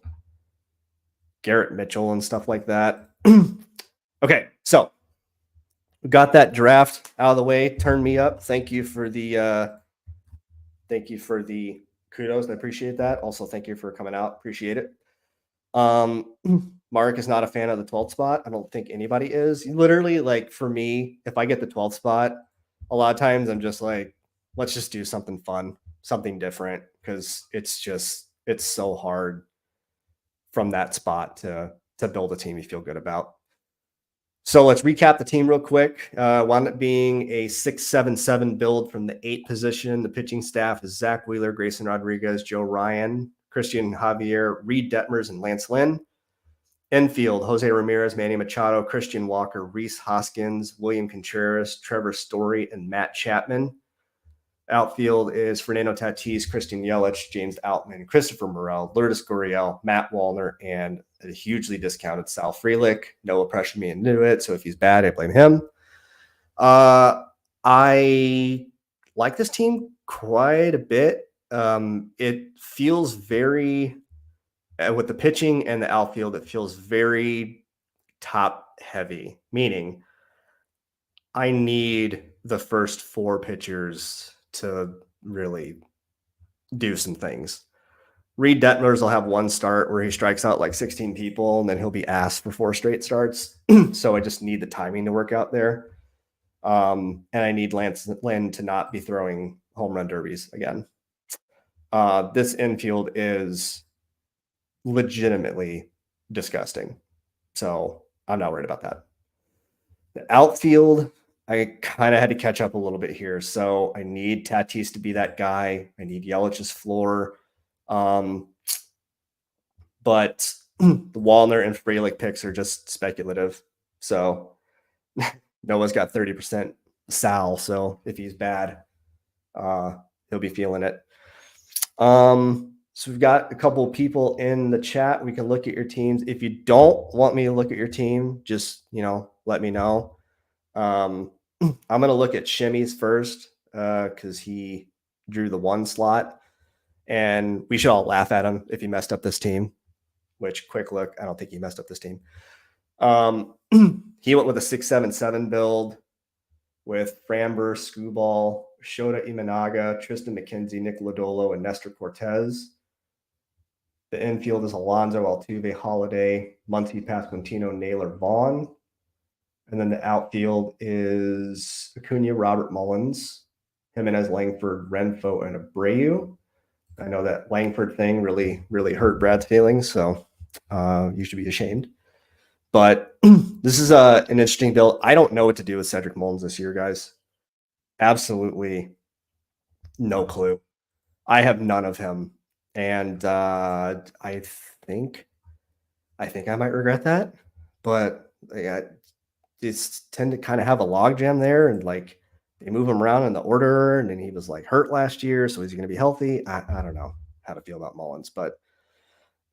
Garrett Mitchell and stuff like that. Okay, so we got that draft out of the way. Turn me up. Thank you for the kudos. I appreciate that. Also, thank you for coming out. Appreciate it. Mark is not a fan of the 12th spot. I don't think anybody is. Literally, like for me, if I get the 12th spot, a lot of times I'm just like, let's just do something fun, something different, because it's so hard from that spot to build a team you feel good about. So let's recap the team real quick. Wound up being a 6-7-7 build from the 8th position. The pitching staff is Zach Wheeler, Grayson Rodriguez, Joe Ryan, Christian Javier, Reed Detmers, and Lance Lynn. Infield, Jose Ramirez, Manny Machado, Christian Walker, Reese Hoskins, William Contreras, Trevor Story, and Matt Chapman. Outfield is Fernando Tatis, Christian Yelich, James Outman, Christopher Morel, Lourdes Gurriel, Matt Wallner, and a hugely discounted Sal Frelick. Noah pressured me into it, so if he's bad, I blame him. I like this team quite a bit. It feels very, with the pitching and the outfield, it feels very top heavy, meaning I need the first 4 pitchers to really do some things. Reed Detmers will have one start where he strikes out like 16 people, and then he'll be asked for 4 straight starts. So I just need the timing to work out there. And I need Lance Lynn to not be throwing home run derbies again. This infield is legitimately disgusting. So I'm not worried about that. The outfield, I kind of had to catch up a little bit here. So I need Tatis to be that guy. I need Yelich's floor. But the Wallner and Frelick picks are just speculative. So Noah's got 30% Sal. So if he's bad, he'll be feeling it. So we've got a couple of people in the chat. We can look at your teams. If you don't want me to look at your team, just, let me know. I'm going to look at Shimmy's first because he drew the 1 slot. And we should all laugh at him if he messed up this team, which, quick look, I don't think he messed up this team. He went with a 6-7-7 build with Framber, Skubal, Shota Imanaga, Tristan McKenzie, Nick Lodolo, and Nestor Cortez. The infield is Alonso, Altuve, Holiday, Muncy, Pasquantino, Naylor, Vaughn. And then the outfield is Acuna, Robert Mullins, Jimenez, Langford, Renfroe, and Abreu. I know that Langford thing really, really hurt Brad's feelings, so you should be ashamed. But this is an interesting build. I don't know what to do with Cedric Mullins this year, guys. Absolutely no clue. I have none of him. And I think I might regret that. But I just tend to kind of have a logjam there, and like they move him around in the order, and then he was like hurt last year, so is he going to be healthy? I don't know how to feel about Mullins, but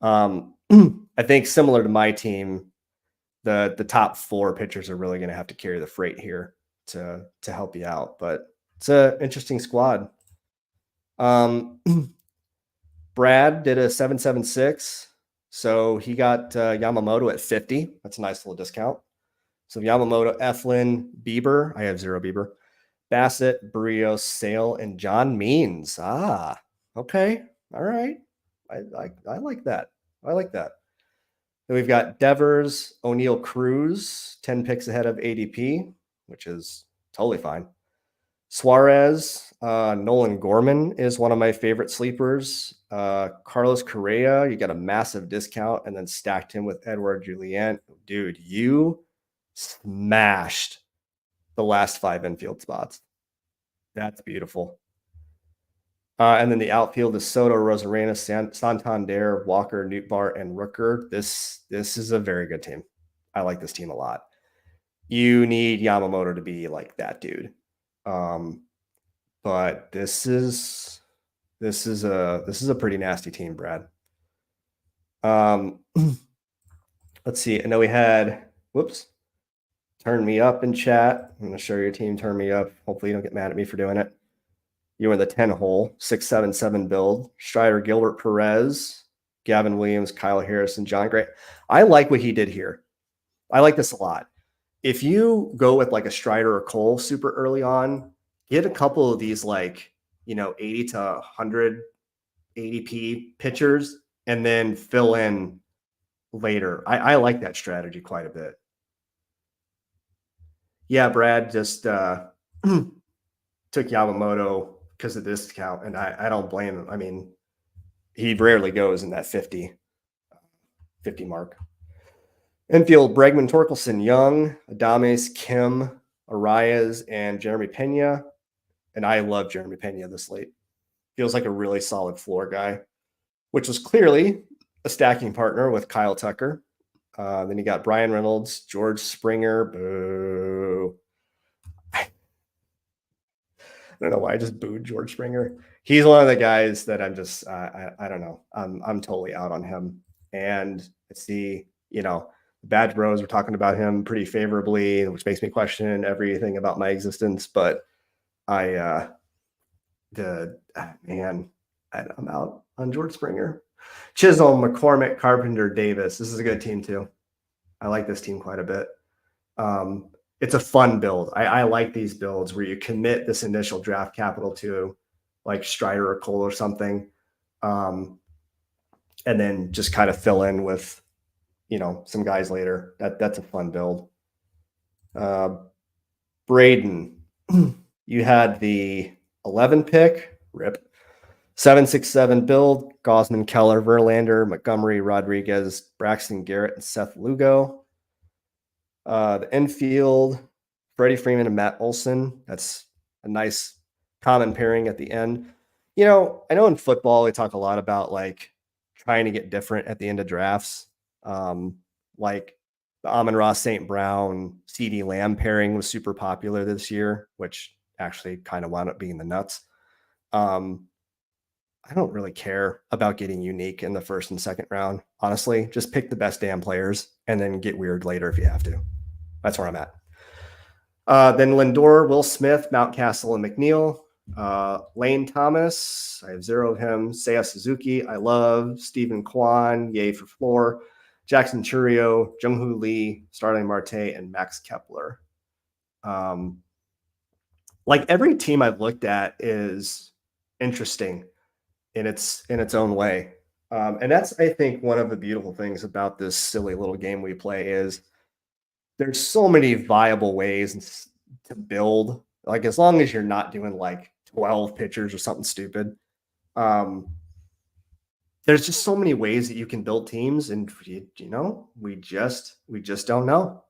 I think similar to my team, the top 4 pitchers are really going to have to carry the freight here to help you out. But it's an interesting squad. Brad did a 7-7-6, so he got Yamamoto at 50. That's a nice little discount. So Yamamoto, Eflin, Bieber. I have 0 Bieber. Bassett, Barrios, Sale, and John Means. Ah, okay. All right. I like that. I like that. Then we've got Devers, O'Neill Cruz, 10 picks ahead of ADP, which is totally fine. Suarez, Nolan Gorman is one of my favorite sleepers. Carlos Correa, you got a massive discount and then stacked him with Edward Julien. Dude, you smashed the last 5 infield spots. That's beautiful. And then the outfield is Soto, Rosarena, Santander, Walker, Nootbaar, and Rooker. This is a very good team. I like this team a lot. You need Yamamoto to be like that dude. But this is a pretty nasty team, Brad. Let's see. I know we had turn me up in chat. I'm gonna show your team. Turn me up. Hopefully you don't get mad at me for doing it. You were in the 10 hole, 677 build. Strider, Gilbert Perez, Gavin Williams, Kyle Harrison, John Gray. I like what he did here. I like this a lot. If you go with like a Strider or Cole super early on, get a couple of these 80 to 100 ADP pitchers and then fill in later. I like that strategy quite a bit. Yeah, Brad just took Yamamoto because of this discount, and I don't blame him. I mean, he rarely goes in that 50 mark. Infield, Bregman, Torkelson, Young, Adames, Kim, Arias, and Jeremy Pena. And I love Jeremy Pena this late. Feels like a really solid floor guy, which was clearly a stacking partner with Kyle Tucker. Then you got Brian Reynolds, George Springer. Boo. I don't know why I just booed George Springer. He's one of the guys that I'm just I don't know. I'm totally out on him. And let's see, Badge Bros were talking about him pretty favorably, which makes me question everything about my existence. But I'm out on George Springer. Chisholm, McCormick, Carpenter, Davis. This is a good team too. I like this team quite a bit. It's a fun build. I like these builds where you commit this initial draft capital to like Strider or Cole or something. And then just kind of fill in with, some guys later. That's a fun build. Braden, you had the 11 pick, rip. 767 build, Gosman, Keller, Verlander, Montgomery, Rodriguez, Braxton Garrett, and Seth Lugo. The infield, Freddie Freeman and Matt Olson. That's a nice common pairing at the end. I know in football, we talk a lot about like trying to get different at the end of drafts. Like the Amon-Ra St. Brown, CD Lamb pairing was super popular this year, which actually kind of wound up being the nuts. I don't really care about getting unique in the first and second round. Honestly, just pick the best damn players and then get weird later if you have to. That's where I'm at. Then Lindor, Will Smith, Mountcastle, and McNeil. Lane Thomas, I have 0 of him. Seiya Suzuki, I love. Stephen Kwan, yay for floor. Jackson Churio, Jung-Hoo Lee, Starling Marte, and Max Kepler. Like every team I've looked at is interesting in its own way. And that's, I think, one of the beautiful things about this silly little game we play is there's so many viable ways to build. Like as long as you're not doing like 12 pitchers or something stupid, there's just so many ways that you can build teams, and we just don't know.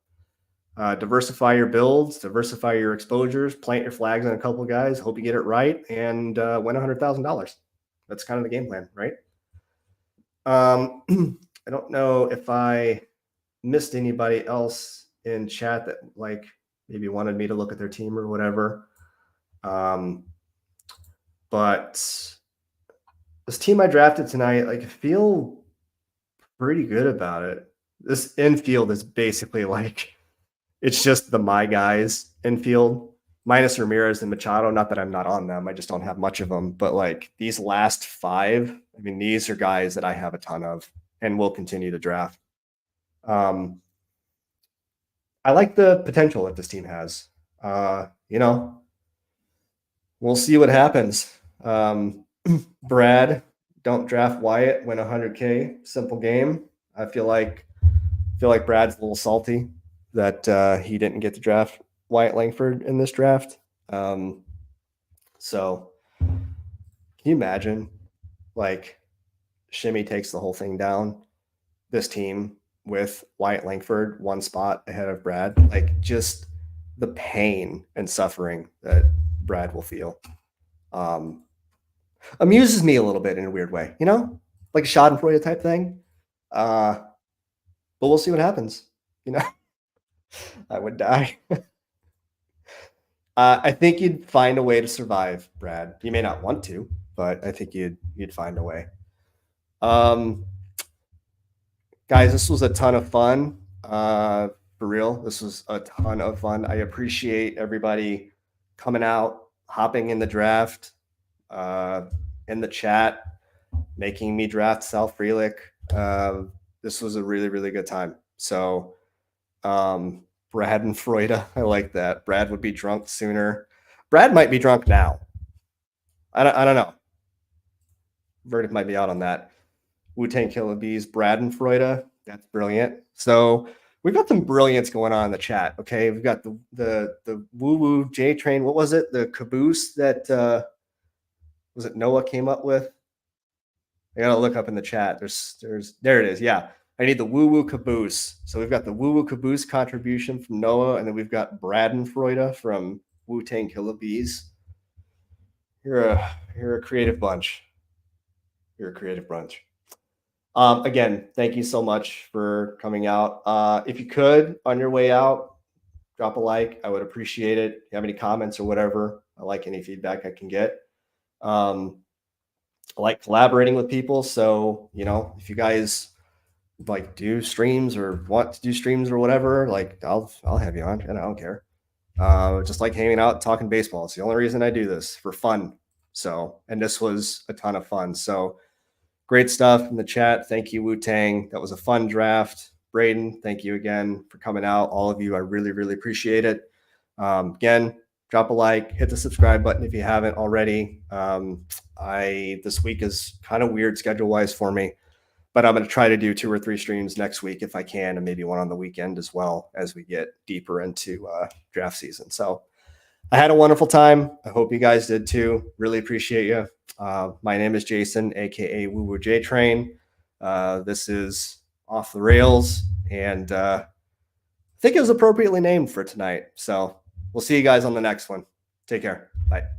Diversify your builds, diversify your exposures, plant your flags on a couple of guys, hope you get it right, and win $100,000. That's kind of the game plan, right? I don't know if I missed anybody else in chat that like maybe wanted me to look at their team or whatever. But this team I drafted tonight, like I feel pretty good about it. This infield is basically like, it's just the my guys infield minus Ramirez and Machado. Not that I'm not on them. I just don't have much of them. But like these last 5, I mean, these are guys that I have a ton of and will continue to draft. I like the potential that this team has. we'll see what happens. Brad, don't draft Wyatt, win 100K. Simple game. I feel like Brad's a little salty that he didn't get to draft Wyatt Langford in this draft. So can you imagine, like, Shimmy takes the whole thing down, this team with Wyatt Langford one spot ahead of Brad? Like, just the pain and suffering that Brad will feel. Amuses me a little bit in a weird way, like a Schadenfreude type thing. But we'll see what happens. I would die. I think you'd find a way to survive, Brad. You may not want to, but I think you'd find a way. Guys, this was a ton of fun. For real, this was a ton of fun. I appreciate everybody coming out, hopping in the draft, in the chat, making me draft Sal Frelick. This was a really, really good time. So, Brad and Freuda, I like that. Brad would be drunk sooner. Brad might be drunk now. I don't know. Verdict might be out on that. Wu-Tang Killer Bees, Brad and Freuda. That's brilliant. So we've got some brilliance going on in the chat. Okay, we've got the Woo Woo J Train. What was it? The caboose that was it Noah came up with? I gotta look up in the chat. There it is. Yeah, I need the Woo Woo Caboose. So we've got the Woo Woo Caboose contribution from Noah, and then we've got Brad and Freuda from Wu-Tang Killer Bees. You're a creative bunch. You're a creative bunch. Again, thank you so much for coming out. If you could, on your way out, drop a like. I would appreciate it. If you have any comments or whatever, I like any feedback I can get. I like collaborating with people. So, if you guys like do streams or want to do streams or whatever, like I'll have you on, and I don't care. Just like hanging out, talking baseball. It's the only reason I do this, for fun. So, and this was a ton of fun. So great stuff in the chat. Thank you, Wu-Tang. That was a fun draft. Braden, thank you again for coming out. All of you, I really, really appreciate it. Again, drop a like, hit the subscribe button if you haven't already. This week is kind of weird schedule-wise for me, but I'm going to try to do 2 or 3 streams next week if I can, and maybe one on the weekend as well as we get deeper into draft season. So I had a wonderful time. I hope you guys did too. Really appreciate you. My name is Jason, aka Woo Woo J Train. This is Off the Rails, and I think it was appropriately named for tonight. So we'll see you guys on the next one. Take care. Bye.